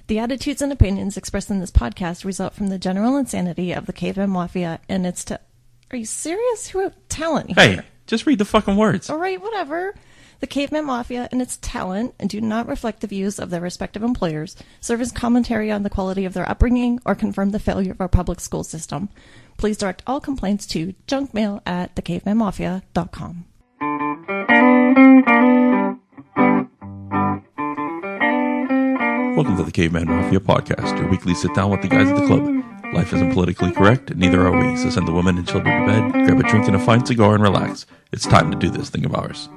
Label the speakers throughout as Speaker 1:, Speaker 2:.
Speaker 1: The attitudes and opinions expressed in this podcast result from the general insanity of the Caveman Mafia and its... Are you serious? Who wrote talent here?
Speaker 2: Hey, just read the fucking words.
Speaker 1: All right, whatever. The Caveman Mafia and its talent and do not reflect the views of their respective employers, serve as commentary on the quality of their upbringing, or confirm the failure of our public school system. Please direct all complaints to junkmail@thecavemanmafia.com.
Speaker 2: Welcome to the Caveman Mafia podcast, your weekly sit down with the guys at the club. Life isn't politically correct, and neither are we, so send the women and children to bed, grab a drink and a fine cigar, and relax. It's time to do this thing of ours.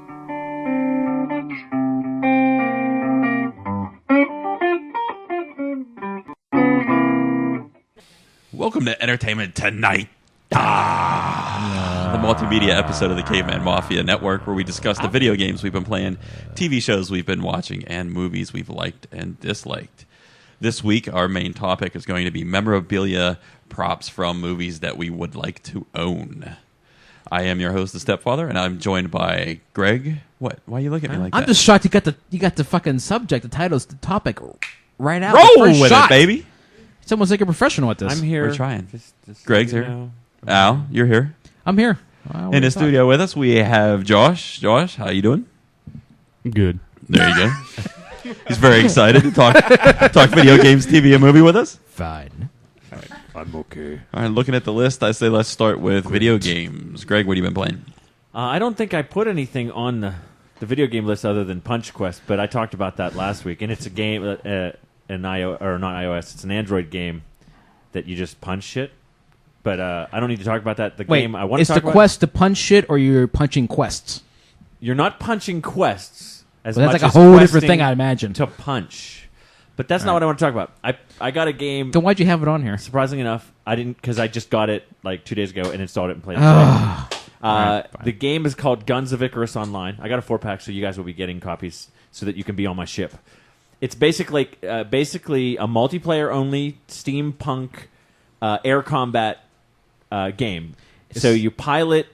Speaker 2: Welcome to Entertainment Ta-Nite Ah, the multimedia episode of the Caveman Mafia Network, where we discuss the video games we've been playing, TV shows we've been watching, and movies we've liked and disliked. This week, our main topic is going to be memorabilia, props from movies that we would like to own. I am your host, the Stepfather, and I'm joined by Greg. What? Why are you looking at me like that?
Speaker 3: I'm just shocked you got the fucking subject, the titles, the topic right out.
Speaker 2: Roll with it, baby.
Speaker 3: Someone's like a professional at this.
Speaker 4: I'm here.
Speaker 2: We're trying.
Speaker 4: Just
Speaker 2: Greg's here. Al, you're here.
Speaker 3: I'm here.
Speaker 2: In the studio with us, we have Josh. Josh, how you doing?
Speaker 5: Good.
Speaker 2: There you go. He's very excited to talk video games, TV, and movie with us.
Speaker 3: Fine.
Speaker 5: I'm okay.
Speaker 2: All right, looking at the list, I say let's start with video games. Greg, what have you been playing?
Speaker 4: I don't think I put anything on the video game list other than Punch Quest, but I talked about that last week, and it's a game, not iOS. It's an Android game that you just punch shit. But I don't need to talk about that. Game I want to talk about.
Speaker 3: Is the quest to punch shit, or you're punching quests?
Speaker 4: You're not punching quests as
Speaker 3: Well,
Speaker 4: much
Speaker 3: that's like
Speaker 4: as
Speaker 3: a whole different
Speaker 4: questing
Speaker 3: thing, I imagine.
Speaker 4: to punch. But that's not what I want to talk about. I got a game.
Speaker 3: Then why'd you have it on here?
Speaker 4: Surprisingly enough, I didn't, because I just got it like 2 days ago and installed it and played it.
Speaker 3: Fine.
Speaker 4: The game is called Guns of Icarus Online. I got a 4-pack, so you guys will be getting copies so that you can be on my ship. It's basically a multiplayer-only steampunk air combat game. So you pilot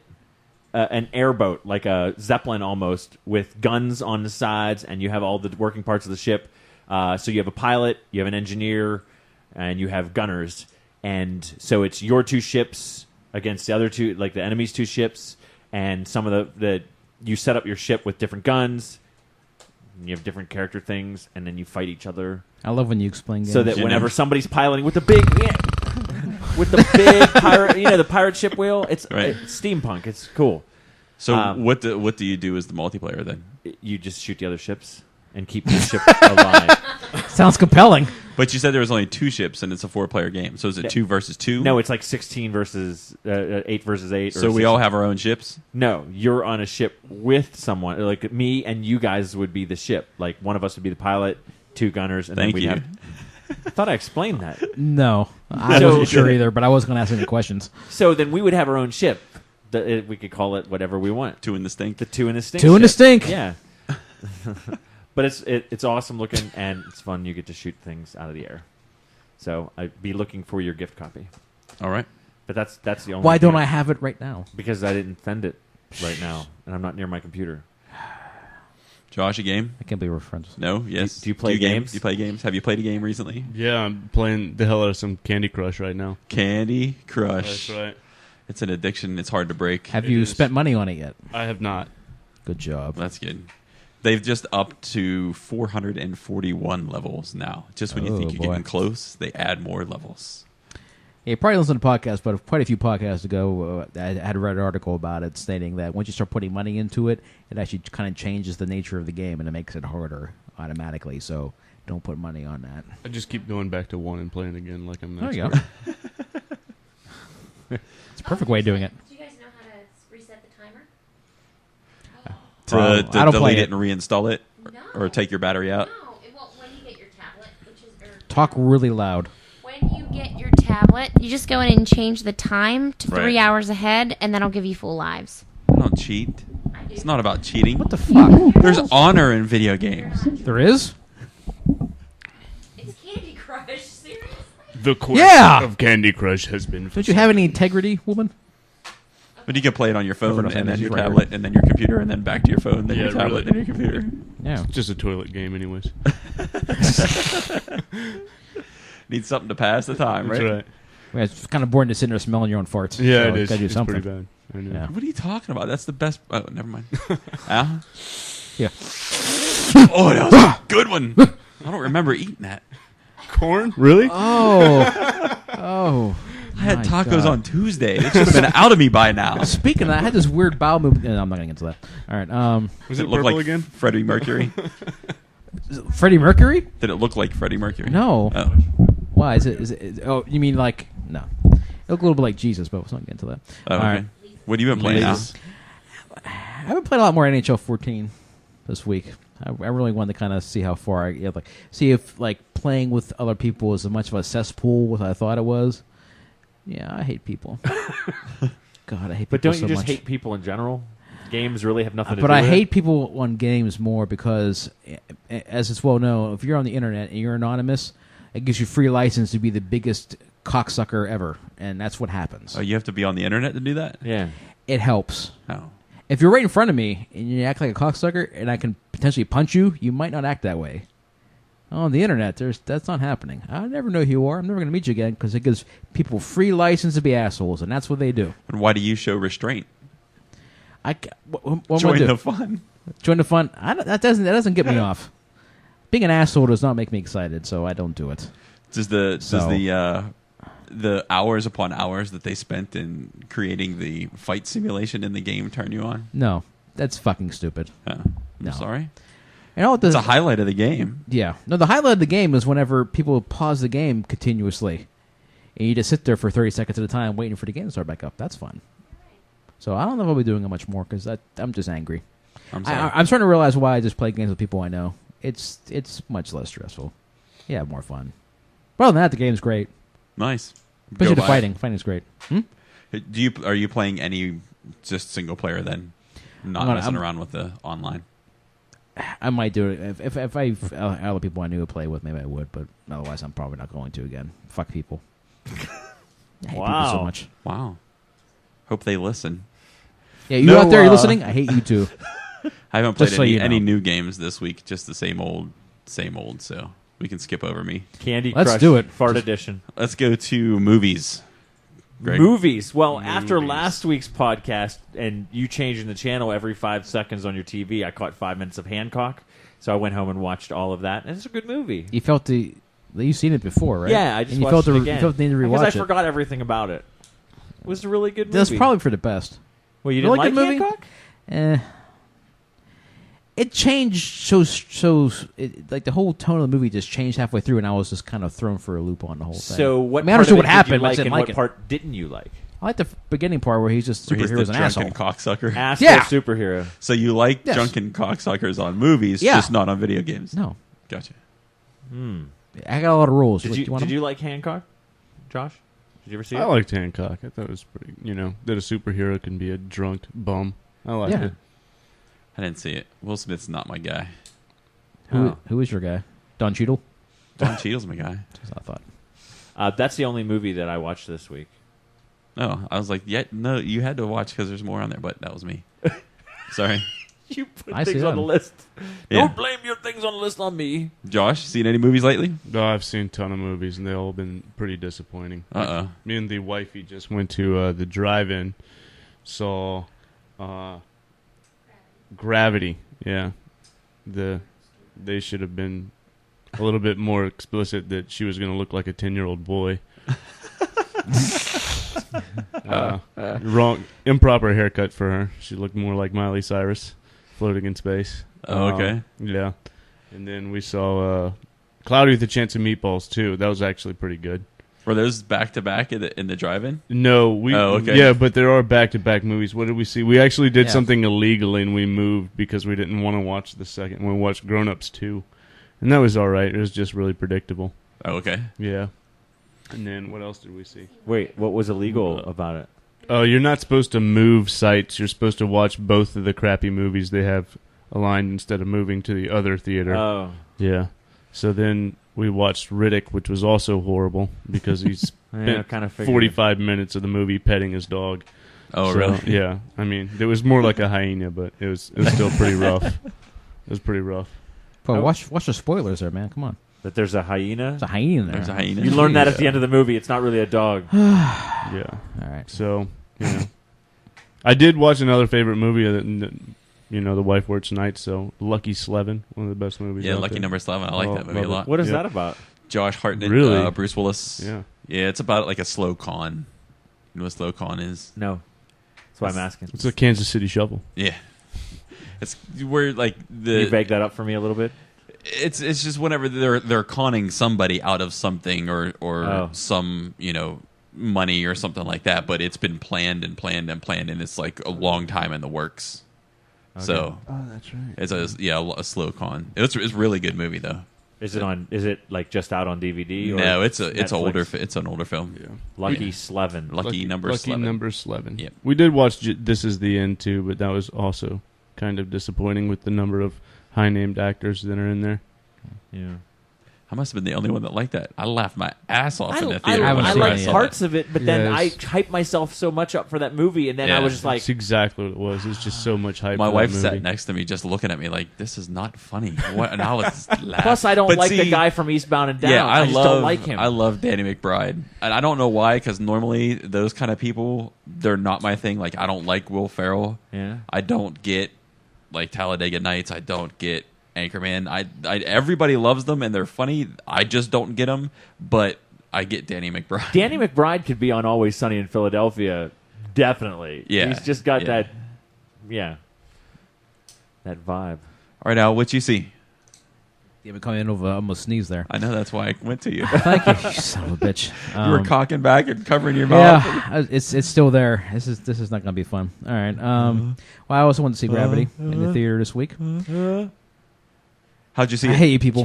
Speaker 4: an airboat, like a Zeppelin almost, with guns on the sides, and you have all the working parts of the ship. So you have a pilot, you have an engineer, and you have gunners. And so it's your 2 ships against the other 2, like the enemy's 2 ships, and some of the you set up your ship with different guns. And you have different character things, and then you fight each other.
Speaker 3: I love when you explain games.
Speaker 4: So that whenever somebody's piloting with the big pirate, the pirate ship wheel, it's steampunk. It's cool.
Speaker 2: So what do you do as the multiplayer then?
Speaker 4: You just shoot the other ships and keep the ship alive.
Speaker 3: Sounds compelling.
Speaker 2: But you said there was only 2 ships and it's a 4-player game. So is it 2 versus 2?
Speaker 4: No, it's like 16 versus 8 versus 8.
Speaker 2: So we all have our own ships?
Speaker 4: No, you're on a ship with someone. Like me and you guys would be the ship. Like one of us would be the pilot, 2 gunners, and
Speaker 2: Thank
Speaker 4: then we'd
Speaker 2: you.
Speaker 4: have. I thought I explained that.
Speaker 3: No, I wasn't sure either, but I wasn't going to ask any questions.
Speaker 4: So then we would have our own ship. We could call it whatever we want.
Speaker 2: 2 in the stink.
Speaker 4: The 2 in the stink.
Speaker 3: 2 in the stink.
Speaker 4: Yeah. But it's awesome looking, and it's fun. You get to shoot things out of the air. So I'd be looking for your gift copy.
Speaker 2: All right.
Speaker 4: But that's the only.
Speaker 3: Why
Speaker 4: thing
Speaker 3: don't I have it right now?
Speaker 4: Because I didn't send it right now, and I'm not near my computer.
Speaker 2: Josh, a game?
Speaker 3: I can't believe we're friends.
Speaker 2: No? Yes.
Speaker 4: Do you play games?
Speaker 2: Do you play games? Have you played a game recently?
Speaker 5: Yeah, I'm playing the hell out of some Candy Crush right now.
Speaker 2: Candy Crush.
Speaker 5: That's right.
Speaker 2: It's an addiction. It's hard to break.
Speaker 3: Have you spent money on it yet?
Speaker 5: I have not.
Speaker 3: Good job.
Speaker 2: That's good. They've just upped to 441 levels now. Just when you think you're getting close, they add more levels.
Speaker 3: Yeah, you probably listened to podcasts, but quite a few podcasts ago, I had read an article about it stating that once you start putting money into it, it actually kind of changes the nature of the game and it makes it harder automatically. So don't put money on that.
Speaker 5: I just keep going back to 1 and playing again like I'm not.
Speaker 3: There you go. It's a perfect way of doing it.
Speaker 6: Do you guys know how to reset the timer?
Speaker 2: To
Speaker 3: I don't play
Speaker 2: delete
Speaker 3: it
Speaker 2: it and reinstall it?
Speaker 6: No.
Speaker 2: Or take your battery out?
Speaker 6: No, it won't when you get your tablet,
Speaker 3: Talk really loud.
Speaker 6: when you get your tablet, you just go in and change the time to 3 hours ahead, and that'll give you full lives.
Speaker 2: I don't cheat. It's not about cheating.
Speaker 3: What the fuck?
Speaker 2: There's honor in video games.
Speaker 3: There is?
Speaker 6: It's Candy Crush, seriously?
Speaker 5: The quest
Speaker 3: Yeah!
Speaker 5: of Candy Crush has been.
Speaker 3: Don't you have any integrity, woman?
Speaker 2: But you can play it on your phone
Speaker 3: Never
Speaker 2: and then
Speaker 3: offended
Speaker 2: your
Speaker 3: you,
Speaker 2: tablet and then your computer and then back to your phone, then
Speaker 5: Yeah,
Speaker 2: your tablet,
Speaker 5: really.
Speaker 2: then your computer.
Speaker 3: Yeah.
Speaker 5: It's just a toilet game, anyways.
Speaker 2: Need something to pass the time,
Speaker 5: That's
Speaker 2: right?
Speaker 5: right.
Speaker 3: Yeah, it's kind of boring to sit there smelling your own farts.
Speaker 5: Yeah,
Speaker 3: so
Speaker 5: it is.
Speaker 3: Gotta do
Speaker 5: It's
Speaker 3: something.
Speaker 5: pretty bad. I know.
Speaker 3: Yeah.
Speaker 2: What are you talking about? That's the best. Oh, never mind. Al?
Speaker 3: Yeah.
Speaker 2: Oh, that was a good one. I don't remember eating that.
Speaker 5: Corn? Really?
Speaker 3: Oh.
Speaker 2: I had
Speaker 3: My
Speaker 2: tacos
Speaker 3: God.
Speaker 2: on Tuesday. It should have been out of me by now.
Speaker 3: Speaking of that, I had this weird bowel movement. No, I'm not going to get into that. All right.
Speaker 5: Was
Speaker 2: Did
Speaker 5: it
Speaker 2: it look
Speaker 5: purple
Speaker 2: like
Speaker 5: again?
Speaker 2: Freddie Mercury?
Speaker 3: Freddie Mercury?
Speaker 2: Did it look like Freddie Mercury?
Speaker 3: No.
Speaker 2: Oh.
Speaker 3: Why? Is it? Oh, you mean like... No. It looked a little bit like Jesus, but let's not get into that.
Speaker 2: Oh,
Speaker 3: All
Speaker 2: okay.
Speaker 3: right.
Speaker 2: What have you been playing now?
Speaker 5: Ladies.
Speaker 3: I've been playing a lot more NHL 14 this week. I really wanted to kind of see how far see if like playing with other people is as much of a cesspool as I thought it was. Yeah, I hate people. God, I hate people
Speaker 4: But don't
Speaker 3: so
Speaker 4: you just
Speaker 3: much.
Speaker 4: hate people in general? Games really have nothing to
Speaker 3: But
Speaker 4: do
Speaker 3: I
Speaker 4: with
Speaker 3: hate
Speaker 4: it?
Speaker 3: people on games more because, as it's well known, if you're on the internet and you're anonymous, it gives you free license to be the biggest cocksucker ever, and that's what happens.
Speaker 2: Oh, you have to be on the internet to do that?
Speaker 4: Yeah.
Speaker 3: It helps.
Speaker 2: Oh.
Speaker 3: If you're right in front of me and you act like a cocksucker and I can potentially punch you, you might not act that way. On the internet, that's not happening. I never know who you are. I'm never going to meet you again because it gives people free license to be assholes, and that's what they do.
Speaker 2: And why do you show restraint?
Speaker 3: What am I
Speaker 2: Join
Speaker 3: do?
Speaker 2: the fun.
Speaker 3: Join the fun. That doesn't get me off. Being an asshole does not make me excited, so I don't do it.
Speaker 2: Does the hours upon hours that they spent in creating the fight simulation in the game turn you on?
Speaker 3: No, that's fucking stupid.
Speaker 2: I'm
Speaker 3: No.
Speaker 2: sorry.
Speaker 3: You know what?
Speaker 2: It's a highlight of the game.
Speaker 3: Yeah. No, the highlight of the game is whenever people pause the game continuously, and you just sit there for 30 seconds at a time waiting for the game to start back up. That's fun. So I don't know if I'll be doing it much more because I'm just angry.
Speaker 2: I'm sorry.
Speaker 3: I'm starting to realize why I just play games with people I know. It's much less stressful. Yeah, more fun. But other than that, the game's great.
Speaker 2: Nice.
Speaker 3: Especially
Speaker 2: Go
Speaker 3: the
Speaker 2: buy
Speaker 3: fighting. Fighting's great.
Speaker 2: Are you playing any just single player then? Not messing around with the online.
Speaker 3: I might do it. If I other people I knew to play with, maybe I would. But otherwise, I'm probably not going to again. Fuck people. I hate people so
Speaker 4: Wow.
Speaker 3: much.
Speaker 2: Wow. Hope they listen.
Speaker 3: Yeah, you
Speaker 2: No,
Speaker 3: out there, you're listening? I hate you too.
Speaker 2: I haven't played
Speaker 3: Just so you know.
Speaker 2: any new games this week. Just the same old. So we can skip over me.
Speaker 4: Candy
Speaker 3: Let's
Speaker 4: Crush
Speaker 3: do it.
Speaker 4: Fart Edition.
Speaker 2: Let's go to movies. Greg?
Speaker 4: Movies. Well, after
Speaker 2: Movies.
Speaker 4: last week's podcast and you changing the channel every 5 seconds on your TV, I caught 5 minutes of Hancock. So I went home and watched all of that. And it's a good movie.
Speaker 3: You felt you've seen it before, right?
Speaker 4: Yeah, I just
Speaker 3: and you
Speaker 4: watched
Speaker 3: felt
Speaker 4: it again.
Speaker 3: You felt the need to
Speaker 4: because
Speaker 3: rewatch
Speaker 4: I
Speaker 3: it.
Speaker 4: forgot everything about it. It was a really good movie.
Speaker 3: That's probably for the best.
Speaker 4: Well, you didn't
Speaker 3: Really
Speaker 4: like
Speaker 3: good movie?
Speaker 4: Hancock?
Speaker 3: It changed like the whole tone of the movie just changed halfway through, and I was just kind of thrown for a loop on the whole thing.
Speaker 4: So what
Speaker 3: I mean, I
Speaker 4: part
Speaker 3: understood
Speaker 4: of
Speaker 3: what
Speaker 4: it
Speaker 3: happened,
Speaker 4: did
Speaker 3: but I
Speaker 4: you like
Speaker 3: didn't
Speaker 4: and
Speaker 3: like
Speaker 4: what
Speaker 3: it.
Speaker 4: part didn't you like?
Speaker 3: I like the beginning part where he's just
Speaker 2: Where he's
Speaker 3: superhero as
Speaker 2: the
Speaker 3: an asshole.
Speaker 2: drunken cocksucker.
Speaker 4: Asshole
Speaker 3: Yeah.
Speaker 4: superhero.
Speaker 2: So you like
Speaker 3: Yes.
Speaker 2: drunken cocksuckers on movies,
Speaker 3: Yeah.
Speaker 2: just not on video games.
Speaker 3: No,
Speaker 2: Gotcha.
Speaker 3: I got a lot of rules.
Speaker 4: Did
Speaker 3: Like,
Speaker 4: you,
Speaker 3: do you want
Speaker 4: did
Speaker 3: them?
Speaker 4: you like Hancock, Josh? Did you ever see it?
Speaker 5: I liked Hancock. I thought it was pretty, that a superhero can be a drunk bum. I liked
Speaker 3: Yeah.
Speaker 5: it.
Speaker 2: I didn't see it. Will Smith's not my guy.
Speaker 3: Who is your guy? Don Cheadle?
Speaker 2: Don Cheadle's my guy.
Speaker 3: That's what I thought.
Speaker 4: That's the only movie that I watched this week.
Speaker 2: Oh, I was like, yeah, no, you had to watch because there's more on there, but that was me. Sorry.
Speaker 4: You put
Speaker 3: I see
Speaker 4: things on
Speaker 3: them.
Speaker 4: the list.
Speaker 2: Yeah.
Speaker 4: Don't blame your things on the list on me.
Speaker 2: Josh, seen any movies lately?
Speaker 5: No, I've seen a ton of movies, and they've all been pretty disappointing.
Speaker 2: Uh-oh.
Speaker 5: Me and the wifey just went to the drive-in, saw Gravity. Yeah. They should have been a little bit more explicit that she was going to look like a 10-year-old boy. Wrong, improper haircut for her. She looked more like Miley Cyrus, floating in space.
Speaker 2: Oh, okay.
Speaker 5: Yeah. And then we saw Cloudy with a Chance of Meatballs, too. That was actually pretty good.
Speaker 2: Were those back to back in the drive-in?
Speaker 5: No, we.
Speaker 2: Oh, okay.
Speaker 5: Yeah, but there are back-to-back movies. What did we see? We actually did
Speaker 3: Yeah.
Speaker 5: something illegally, and we moved because we didn't want to watch the second. We watched Grown Ups 2, and that was all right. It was just really predictable.
Speaker 2: Oh, okay.
Speaker 5: Yeah. And then what else did we see?
Speaker 4: Wait, what was illegal about it?
Speaker 5: Oh, you're not supposed to move sites. You're supposed to watch both of the crappy movies they have aligned instead of moving to the other theater.
Speaker 4: Oh.
Speaker 5: Yeah. So then we watched Riddick, which was also horrible because he's
Speaker 4: Yeah,
Speaker 5: spent
Speaker 4: kind of figured.
Speaker 5: 45 minutes of the movie petting his dog.
Speaker 2: Oh,
Speaker 5: So,
Speaker 2: really?
Speaker 5: Yeah. I mean, it was more like a hyena, but it was still pretty rough. It was pretty rough.
Speaker 3: But watch the spoilers there, man. Come on.
Speaker 4: That there's a hyena.
Speaker 3: There's a hyena there.
Speaker 2: There's a hyena.
Speaker 4: You learn that at the end of the movie. It's not really a dog.
Speaker 5: Yeah.
Speaker 3: All right.
Speaker 5: So, I did watch another favorite movie that the wife works nights. So, Lucky Slevin, one of the best movies.
Speaker 2: Yeah,
Speaker 5: out
Speaker 2: Lucky
Speaker 5: there.
Speaker 2: Number 11. I like that movie a lot.
Speaker 4: What is that about?
Speaker 2: Josh Hartnett,
Speaker 5: Really?
Speaker 2: Bruce Willis.
Speaker 5: Yeah.
Speaker 2: Yeah, it's about like a slow con. You know what slow con is?
Speaker 4: No. That's why I'm asking.
Speaker 5: It's a Kansas City Shuffle.
Speaker 2: Yeah. It's where like
Speaker 4: Can you beg that up for me a little bit?
Speaker 2: it's just whenever they're conning somebody out of something or some money or something like that, but it's been planned and planned and planned, and it's like a long time in the works. Okay. So
Speaker 5: that's right.
Speaker 2: it's a slow con. It's a really good movie though.
Speaker 4: Is it like just out on DVD? Or
Speaker 2: No, it's an older film.
Speaker 5: Yeah.
Speaker 4: Lucky Slevin.
Speaker 2: Lucky Number 11.
Speaker 5: Lucky Number 11.
Speaker 2: Yep.
Speaker 5: We did watch This Is the End too, but that was also kind of disappointing with the number of high-named actors that are in there.
Speaker 4: Yeah.
Speaker 2: I must have been the only one that liked that. I laughed my ass off in the theater.
Speaker 3: haven't
Speaker 4: I
Speaker 3: seen
Speaker 4: like
Speaker 3: it yet.
Speaker 4: parts of it, but then I
Speaker 5: Yes.
Speaker 4: hyped myself so much up for that movie, and then I
Speaker 2: Yeah.
Speaker 4: was just like,
Speaker 5: That's exactly what it was. It's just so much hype.
Speaker 2: My
Speaker 5: for that
Speaker 2: wife
Speaker 5: movie.
Speaker 2: sat next to me, just looking at me like, "This is not funny." What? And I was laughing.
Speaker 4: plus I don't
Speaker 2: But
Speaker 4: like
Speaker 2: see,
Speaker 4: the guy from Eastbound and Down.
Speaker 2: Yeah,
Speaker 4: I just don't like him.
Speaker 2: I love Danny McBride, and I don't know why. Because normally those kind of people, they're not my thing. Like I don't like Will Ferrell.
Speaker 4: Yeah.
Speaker 2: I don't get like Talladega Nights. I don't get Anchorman. I everybody loves them and they're funny. I just don't get them. But I get Danny McBride.
Speaker 4: Danny McBride could be on Always Sunny in Philadelphia, definitely.
Speaker 2: Yeah.
Speaker 4: He's just got
Speaker 2: Yeah.
Speaker 4: that vibe.
Speaker 2: All right, Al, what you see?
Speaker 3: You haven't come in over almost sneeze there.
Speaker 2: I know that's why I went to you.
Speaker 3: Thank you, you son of a bitch.
Speaker 2: You were cocking back and covering your mouth.
Speaker 3: Yeah, it's still there. This is not going to be fun. All right. Well, I also went to see Gravity in the theater this week.
Speaker 2: How'd you see
Speaker 3: I
Speaker 2: it?
Speaker 3: hate you people.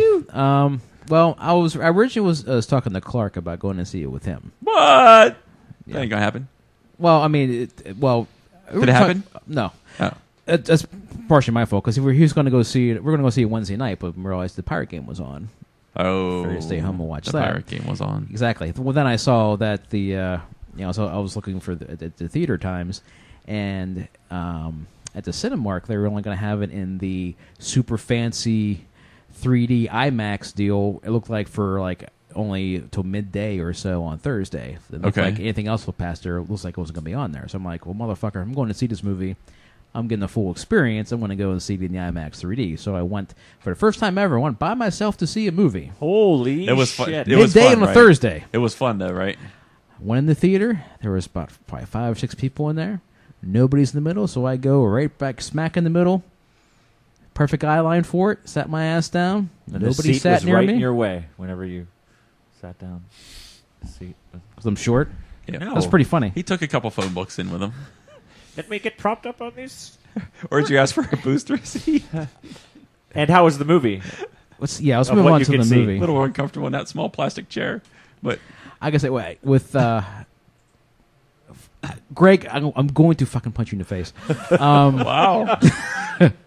Speaker 3: Well, I originally was talking to Clark about going to see it with him.
Speaker 2: What?
Speaker 3: Yeah.
Speaker 2: That ain't gonna happen.
Speaker 3: Well, I mean,
Speaker 2: Did it happen?
Speaker 3: No.
Speaker 2: Oh.
Speaker 3: That's partially my fault because he was going to go see it. We're going to go see it Wednesday night, but we realized the Pirate game was on.
Speaker 2: Oh.
Speaker 3: Figured to stay home and watch
Speaker 2: the
Speaker 3: that.
Speaker 2: Pirate game was on.
Speaker 3: Exactly. Well, then I saw that so I was looking for the theater times, and at the Cinemark they were only going to have it in the super fancy 3D IMAX deal. It looked like for like only till midday or so on Thursday. It looked like anything else past there, it looks like it wasn't going to be on there. So I'm like, well, motherfucker, I'm going to see this movie. I'm getting the full experience. I'm going to go and see it in the IMAX 3D. So I went for the first time ever. I went by myself to see a movie.
Speaker 4: Holy
Speaker 2: It was fun.
Speaker 4: shit.
Speaker 2: It was
Speaker 3: Midday
Speaker 2: fun,
Speaker 3: on a
Speaker 2: right?
Speaker 3: Thursday.
Speaker 2: It was fun though, right?
Speaker 3: Went in the theater. There was about probably 5 or 6 people in there. Nobody's in the middle, so I go right back smack in the middle. Perfect eye line for it. Sat my ass down.
Speaker 4: And
Speaker 3: Nobody
Speaker 4: the seat
Speaker 3: sat
Speaker 4: was
Speaker 3: near
Speaker 4: right
Speaker 3: me
Speaker 4: in your way whenever you sat down. The seat was...
Speaker 3: because I'm short.
Speaker 2: Yeah.
Speaker 4: No.
Speaker 3: That was pretty funny.
Speaker 2: He took a couple phone books in with him.
Speaker 4: Let me get propped up on this.
Speaker 2: Or did you ask for a booster seat?
Speaker 4: And how was the movie?
Speaker 3: Let's
Speaker 4: Of
Speaker 3: move
Speaker 4: what
Speaker 3: on
Speaker 4: you
Speaker 3: to
Speaker 4: could
Speaker 3: the
Speaker 4: see.
Speaker 3: movie.
Speaker 2: A little uncomfortable in that small plastic chair, but
Speaker 3: I guess with Greg, I'm going to fucking punch you in the face.
Speaker 2: wow.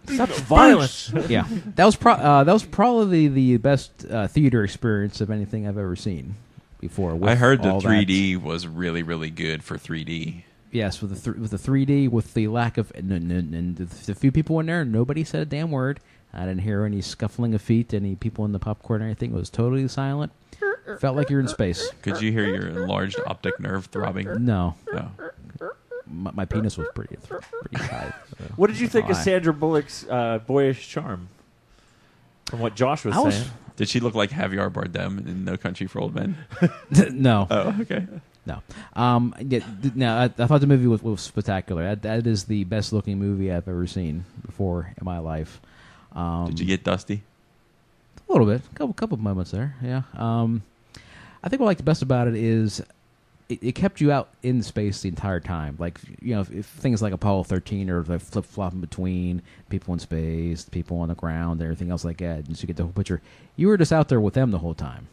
Speaker 4: Such violence.
Speaker 3: Yeah, that was probably the best theater experience of anything I've ever seen before. With
Speaker 2: I heard the
Speaker 3: all
Speaker 2: 3D was really, really good for 3D.
Speaker 3: Yes, with the 3D, with the lack of and the few people in there, nobody said a damn word. I didn't hear any scuffling of feet, any people in the popcorn or anything. It was totally silent. Felt like you're in space.
Speaker 2: Could you hear your enlarged optic nerve throbbing?
Speaker 3: No,
Speaker 2: Oh.
Speaker 3: my penis was pretty high.
Speaker 4: What did you think of
Speaker 3: High.
Speaker 4: Sandra Bullock's boyish charm? From what Josh was saying.
Speaker 2: Did she look like Javier Bardem in No Country for Old Men?
Speaker 3: No.
Speaker 2: Oh, okay.
Speaker 3: No. I thought the movie was spectacular. That is the best looking movie I've ever seen before in my life.
Speaker 2: Did you get dusty?
Speaker 3: A little bit, couple moments there. Yeah. I think what I like the best about it is it kept you out in space the entire time. Like if things like Apollo 13 or the flip flopping between people in space, people on the ground, everything else like that, and so you get the whole picture. You were just out there with them the whole time,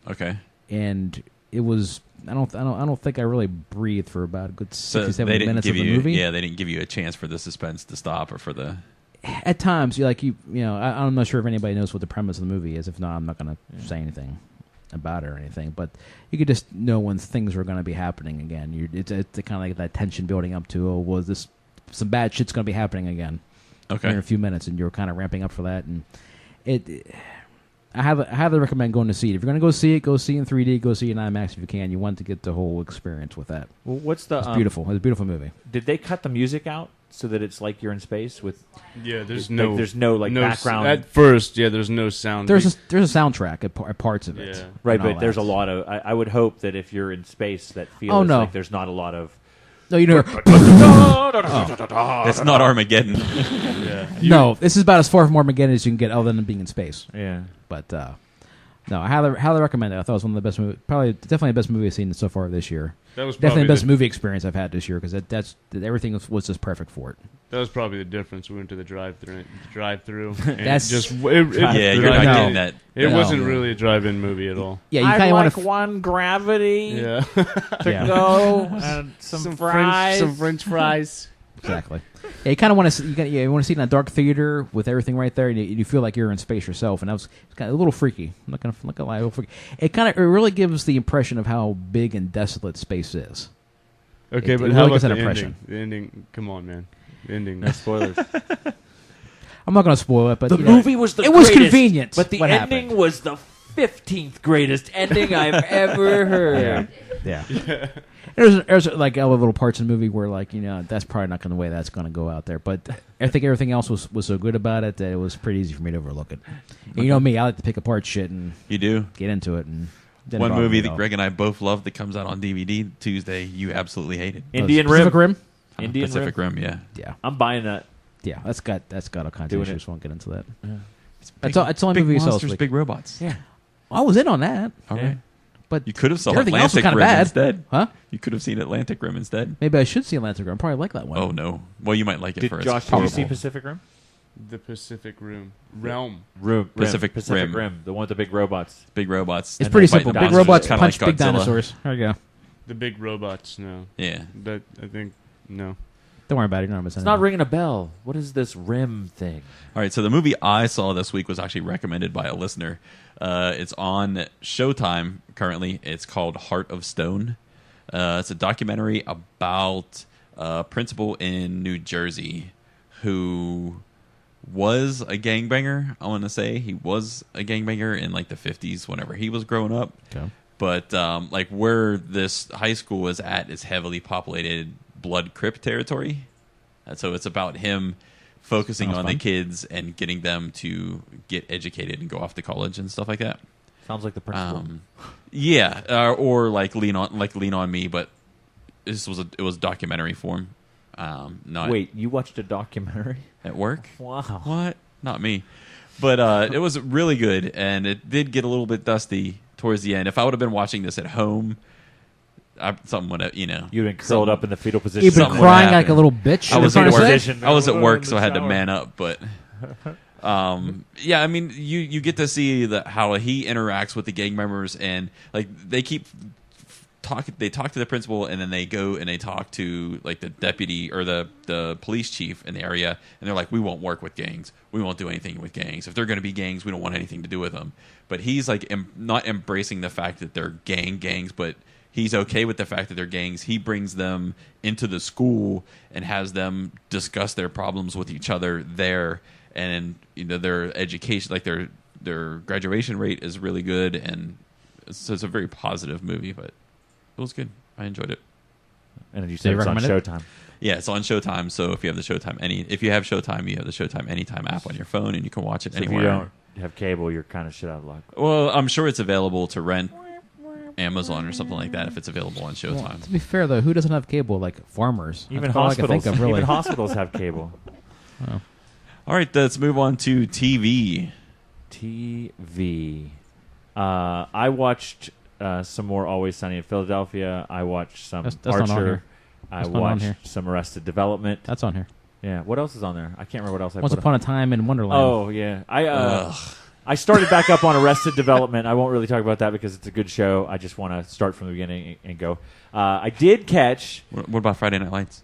Speaker 2: Okay.
Speaker 3: and it was. I don't think I really breathed for about a good 60,
Speaker 2: So
Speaker 3: 70
Speaker 2: they didn't
Speaker 3: minutes
Speaker 2: give
Speaker 3: of the
Speaker 2: you,
Speaker 3: movie.
Speaker 2: yeah, they didn't give you a chance for the suspense to stop or for the.
Speaker 3: At times, I'm not sure if anybody knows what the premise of the movie is. If not, I'm not going to say anything about it or anything. But you could just know when things are going to be happening again. It's kind of like that tension building up to, some bad shit's going to be happening again.
Speaker 2: Okay.
Speaker 3: In a few minutes, and you're kind of ramping up for that. And I highly recommend going to see it. If you're going to go see it in 3D. Go see it in IMAX if you can. You want to get the whole experience with that.
Speaker 4: Well, what's the?
Speaker 3: It's beautiful. It's a beautiful movie.
Speaker 4: Did they cut the music out so that it's like you're in space with?
Speaker 5: Yeah, there's
Speaker 4: no background.
Speaker 5: At first, yeah, there's no sound.
Speaker 3: There's a soundtrack at parts of it.
Speaker 5: Yeah.
Speaker 4: Right, but there's a lot of. I would hope that if you're in space, that feels like there's not a lot of.
Speaker 3: No, you know.
Speaker 2: It's not Armageddon.
Speaker 3: No, this is about as far from Armageddon as you can get, other than being in space.
Speaker 4: Yeah,
Speaker 3: but no, I highly recommend it. I thought it was one of the best movies, definitely the best movie I've seen so far this year.
Speaker 5: That was
Speaker 3: definitely the best movie experience I've had this year because everything was just perfect for it.
Speaker 5: That was probably the difference. We went to the drive-through.
Speaker 3: That's
Speaker 5: just
Speaker 2: you're not getting that.
Speaker 5: It wasn't really a drive-in movie at all.
Speaker 3: Yeah, you
Speaker 4: I'd like one gravity
Speaker 5: Yeah,
Speaker 4: to go and some fries,
Speaker 5: some French fries.
Speaker 3: Exactly. Yeah, you kind of want to. You want to see it in a dark theater with everything right there, and you feel like you're in space yourself. And that was kind of a little freaky. I'm not gonna lie, a little freaky. It really gives the impression of how big and desolate space is.
Speaker 5: Okay, but
Speaker 3: really
Speaker 5: how
Speaker 3: gives
Speaker 5: about
Speaker 3: that
Speaker 5: the
Speaker 3: impression.
Speaker 5: ending? The ending. Come on, man. The ending.
Speaker 4: No spoilers.
Speaker 3: I'm not going to spoil it, but
Speaker 4: the movie was the
Speaker 3: it
Speaker 4: greatest,
Speaker 3: was convenient.
Speaker 4: but the ending
Speaker 3: happened.
Speaker 4: was the 15th greatest ending I've ever heard.
Speaker 3: Yeah. There's like other little parts in the movie where that's probably not going the way that's going to go out there. But I think everything else was so good about it that it was pretty easy for me to overlook it. And you know me, I like to pick apart shit and
Speaker 2: You do?
Speaker 3: get into it. And
Speaker 2: One movie that Greg and I both love that comes out on DVD Tuesday, you absolutely hated.
Speaker 4: Indian
Speaker 3: Pacific Rim.
Speaker 4: Indian
Speaker 2: Pacific Rim, yeah.
Speaker 3: Yeah,
Speaker 4: I'm buying that.
Speaker 3: yeah, that's got all kinds
Speaker 4: Doing
Speaker 3: of
Speaker 4: it.
Speaker 3: issues. Won't get into that.
Speaker 2: Big,
Speaker 3: That's the only
Speaker 2: big
Speaker 3: movie you saw this
Speaker 2: monsters,
Speaker 3: week.
Speaker 2: big robots.
Speaker 4: Yeah.
Speaker 3: I was in on that,
Speaker 2: All
Speaker 4: Yeah.
Speaker 2: right.
Speaker 3: but
Speaker 2: You could have saw
Speaker 3: everything else was
Speaker 2: Atlantic
Speaker 3: kind
Speaker 2: Rim
Speaker 3: of bad.
Speaker 2: instead.
Speaker 3: Huh?
Speaker 2: You could have seen Atlantic Rim instead.
Speaker 3: Maybe I should see Atlantic Rim. Probably like that one.
Speaker 2: Oh, no. Well, you might like it
Speaker 4: Did
Speaker 2: first.
Speaker 4: Josh, did you
Speaker 3: Horrible.
Speaker 4: see Pacific Rim?
Speaker 5: The Pacific Realm.
Speaker 2: Pacific
Speaker 4: Pacific
Speaker 2: Rim.
Speaker 4: Rim, the one with the big robots.
Speaker 2: Big robots.
Speaker 3: It's
Speaker 2: And
Speaker 3: pretty
Speaker 2: they fight
Speaker 3: simple.
Speaker 2: the
Speaker 3: Big
Speaker 2: monsters,
Speaker 3: robots
Speaker 2: kinda
Speaker 3: punch
Speaker 2: like
Speaker 3: big
Speaker 2: Godzilla.
Speaker 3: dinosaurs. There you go.
Speaker 5: The big robots. No.
Speaker 2: Yeah.
Speaker 5: That I think no.
Speaker 3: Don't worry about it. You're not missing
Speaker 4: It's not
Speaker 3: anything.
Speaker 4: ringing a bell. What is this Rim thing?
Speaker 2: All right, so the movie I saw this week was actually recommended by a listener. It's on Showtime currently. It's called Heart of Stone. It's a documentary about a principal in New Jersey who was a gangbanger. I want to say he was a gangbanger in like the 50s whenever he was growing up.
Speaker 3: Okay.
Speaker 2: But like where this high school is at is heavily populated Blood Crip territory. And so it's about him focusing
Speaker 3: Sounds
Speaker 2: on
Speaker 3: fun.
Speaker 2: the kids and getting them to get educated and go off to college and stuff like that.
Speaker 4: Sounds like the principal.
Speaker 2: Yeah, or like lean on me, but it was documentary form. Not
Speaker 4: Wait, you watched a documentary?
Speaker 2: at work.
Speaker 4: Wow.
Speaker 2: What? Not me. But it was really good, and it did get a little bit dusty towards the end. If I would have been watching this at home, something would have,
Speaker 4: You'd been curled up in the fetal position.
Speaker 3: You've been
Speaker 2: Something would
Speaker 3: crying
Speaker 2: happen.
Speaker 3: like a little bitch.
Speaker 2: I was
Speaker 3: trying
Speaker 2: at
Speaker 3: to
Speaker 2: work.
Speaker 3: say?
Speaker 2: I was at work,
Speaker 4: in
Speaker 2: so
Speaker 4: the
Speaker 2: I had to
Speaker 4: shower.
Speaker 2: man up. But yeah, I mean, you get to see how he interacts with the gang members, and like they keep they talk to the principal, and then they go and they talk to like the deputy or the police chief in the area, and they're like, we won't work with gangs, we won't do anything with gangs. If they're going to be gangs, we don't want anything to do with them. But he's like not embracing the fact that they're gangs, but he's okay with the fact that they're gangs. He brings them into the school and has them discuss their problems with each other there, and their education, like their graduation rate is really good, and it's a very positive movie. But it was good. I enjoyed it.
Speaker 4: And you said it's on
Speaker 3: recommend it?
Speaker 4: Showtime.
Speaker 2: Yeah, it's on Showtime. So if you have the Showtime if you have Showtime, you have the Showtime Anytime app on your phone, and you can watch it
Speaker 4: So if
Speaker 2: anywhere.
Speaker 4: you don't have cable, you're kind of shit out of luck.
Speaker 2: Well, I'm sure it's available to rent Amazon or something like that if it's available on Showtime.
Speaker 3: Well, to be fair, though, who doesn't have cable? Like farmers.
Speaker 4: Even
Speaker 3: That's all I can
Speaker 4: hospitals.
Speaker 3: think of, really.
Speaker 4: Even hospitals have cable.
Speaker 2: All right, let's move on to TV.
Speaker 4: TV. I watched some more Always Sunny in Philadelphia. I watched some
Speaker 3: That's not on
Speaker 4: Archer.
Speaker 3: here.
Speaker 4: I
Speaker 3: That's not on
Speaker 4: watched
Speaker 3: here.
Speaker 4: some Arrested Development.
Speaker 3: That's on here.
Speaker 4: Yeah. What else is on there? I can't remember what else I
Speaker 3: Once
Speaker 4: put
Speaker 3: Upon a Time in Wonderland.
Speaker 4: Oh, yeah. I started back up on Arrested Development. I won't really talk about that because it's a good show. I just want to start from the beginning and go. I did catch...
Speaker 2: What about Friday Night Lights?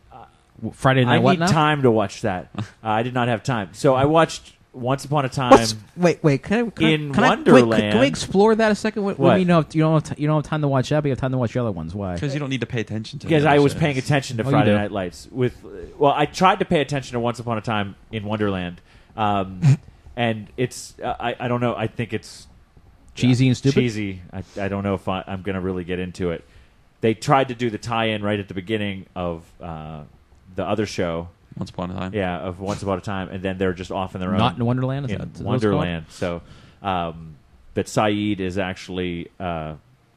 Speaker 3: Friday Night
Speaker 4: I
Speaker 3: what
Speaker 4: need
Speaker 3: now?
Speaker 4: time to watch that. I did not have time. So I watched Once Upon a Time.
Speaker 3: Wait. Can
Speaker 4: Wonderland.
Speaker 3: we explore that a second? What do
Speaker 4: What?
Speaker 3: you mean you don't have time to watch that, but you have time to watch the other ones? Why?
Speaker 2: Because you don't need to pay attention to
Speaker 4: Because
Speaker 2: the
Speaker 4: I
Speaker 2: other
Speaker 4: was
Speaker 2: shows.
Speaker 4: paying attention to
Speaker 3: Oh, you
Speaker 4: Friday
Speaker 3: do.
Speaker 4: Night Lights. I tried to pay attention to Once Upon a Time in Wonderland. and it's I don't know. I think it's
Speaker 3: cheesy and stupid.
Speaker 4: Cheesy. I don't know if I'm going to really get into it. They tried to do the tie-in right at the beginning of the other show.
Speaker 2: Once Upon a Time.
Speaker 4: Yeah, of Once Upon a Time, and then they're just off in their own.
Speaker 3: Not in Wonderland. Is
Speaker 4: in
Speaker 3: that what it's
Speaker 4: Wonderland. So, but Saeed is actually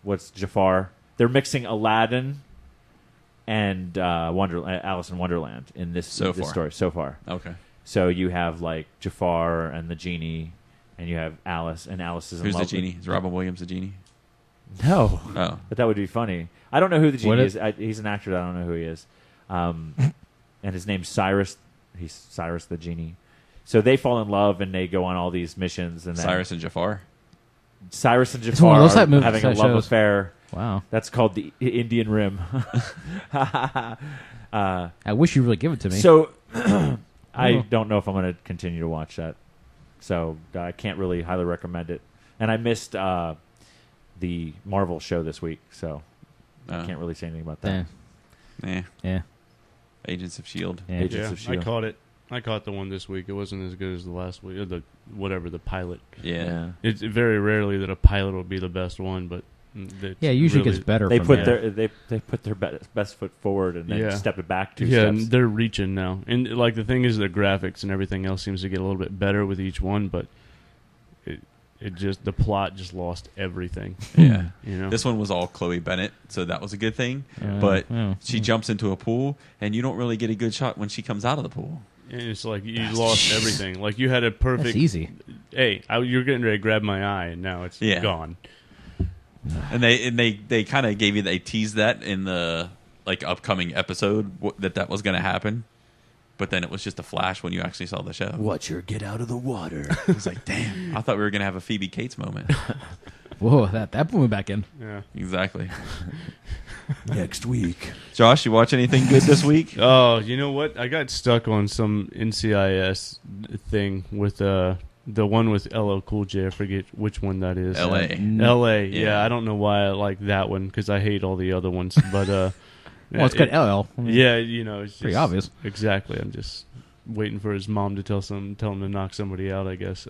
Speaker 4: what's Jafar? They're mixing Aladdin and Alice in Wonderland in this story so far.
Speaker 2: Okay.
Speaker 4: So you have like Jafar and the genie, and you have Alice, and Alice is in
Speaker 2: Who's
Speaker 4: love
Speaker 2: the genie? Is Robin Williams the genie?
Speaker 4: No.
Speaker 2: Oh.
Speaker 4: But that would be funny. I don't know who the genie is. He's an actor that I don't know who he is. And his name's Cyrus. He's Cyrus the genie. So they fall in love and they go on all these missions. And then
Speaker 2: Cyrus and Jafar?
Speaker 4: Cyrus and
Speaker 3: one
Speaker 4: Jafar
Speaker 3: of those
Speaker 4: are
Speaker 3: type movies,
Speaker 4: having a
Speaker 3: that
Speaker 4: love
Speaker 3: shows.
Speaker 4: affair.
Speaker 3: Wow.
Speaker 4: That's called the Indian Rim.
Speaker 3: I wish you really give it to me.
Speaker 4: So I don't know if I'm going to continue to watch that. So I can't really highly recommend it. And I missed the Marvel show this week, so I can't really say anything about that.
Speaker 3: Yeah.
Speaker 2: Agents of S.H.I.E.L.D.
Speaker 3: Yeah.
Speaker 4: Agents
Speaker 5: Yeah,
Speaker 4: of S.H.I.E.L.D.
Speaker 5: I caught it. I caught the one this week. It wasn't as good as the last week. Or the pilot.
Speaker 2: Yeah.
Speaker 5: It's very rarely that a pilot will be the best one, but
Speaker 3: Yeah, usually
Speaker 5: really,
Speaker 3: gets better.
Speaker 4: They
Speaker 3: from
Speaker 4: put
Speaker 3: there.
Speaker 4: they put their best foot forward and then step it back 2
Speaker 5: Yeah,
Speaker 4: steps.
Speaker 5: and they're reaching now, and like the thing is, the graphics and everything else seems to get a little bit better with each one, but it just the plot just lost everything.
Speaker 2: Yeah.
Speaker 5: You know,
Speaker 2: This one was all Chloe Bennett, so that was a good thing. But she jumps into a pool, and you don't really get a good shot when she comes out of the pool.
Speaker 5: and it's like you lost everything. Like you had a perfect.
Speaker 3: That's easy.
Speaker 5: Hey, you're getting ready to grab my eye, and now it's gone.
Speaker 2: And they kind of they teased that in the upcoming episode that was going to happen. But then it was just a flash when you actually saw the show.
Speaker 4: Watch her get out of the water.
Speaker 2: I was like, damn. I thought we were going to have a Phoebe Cates moment.
Speaker 3: Whoa, that put me back in.
Speaker 5: Yeah.
Speaker 2: Exactly.
Speaker 4: Next week.
Speaker 2: Josh, you watch anything good this week?
Speaker 5: Oh, you know what? I got stuck on some NCIS thing with the one with LL Cool J. I forget which one that is.
Speaker 2: L.A.
Speaker 5: L.A.
Speaker 2: Yeah.
Speaker 5: Yeah, I don't know why I like that one because I hate all the other ones. But
Speaker 3: Well, it's got LL. I mean,
Speaker 5: yeah, you know, it's
Speaker 3: pretty
Speaker 5: just,
Speaker 3: obvious.
Speaker 5: Exactly. I'm just waiting for his mom to tell him to knock somebody out, I guess.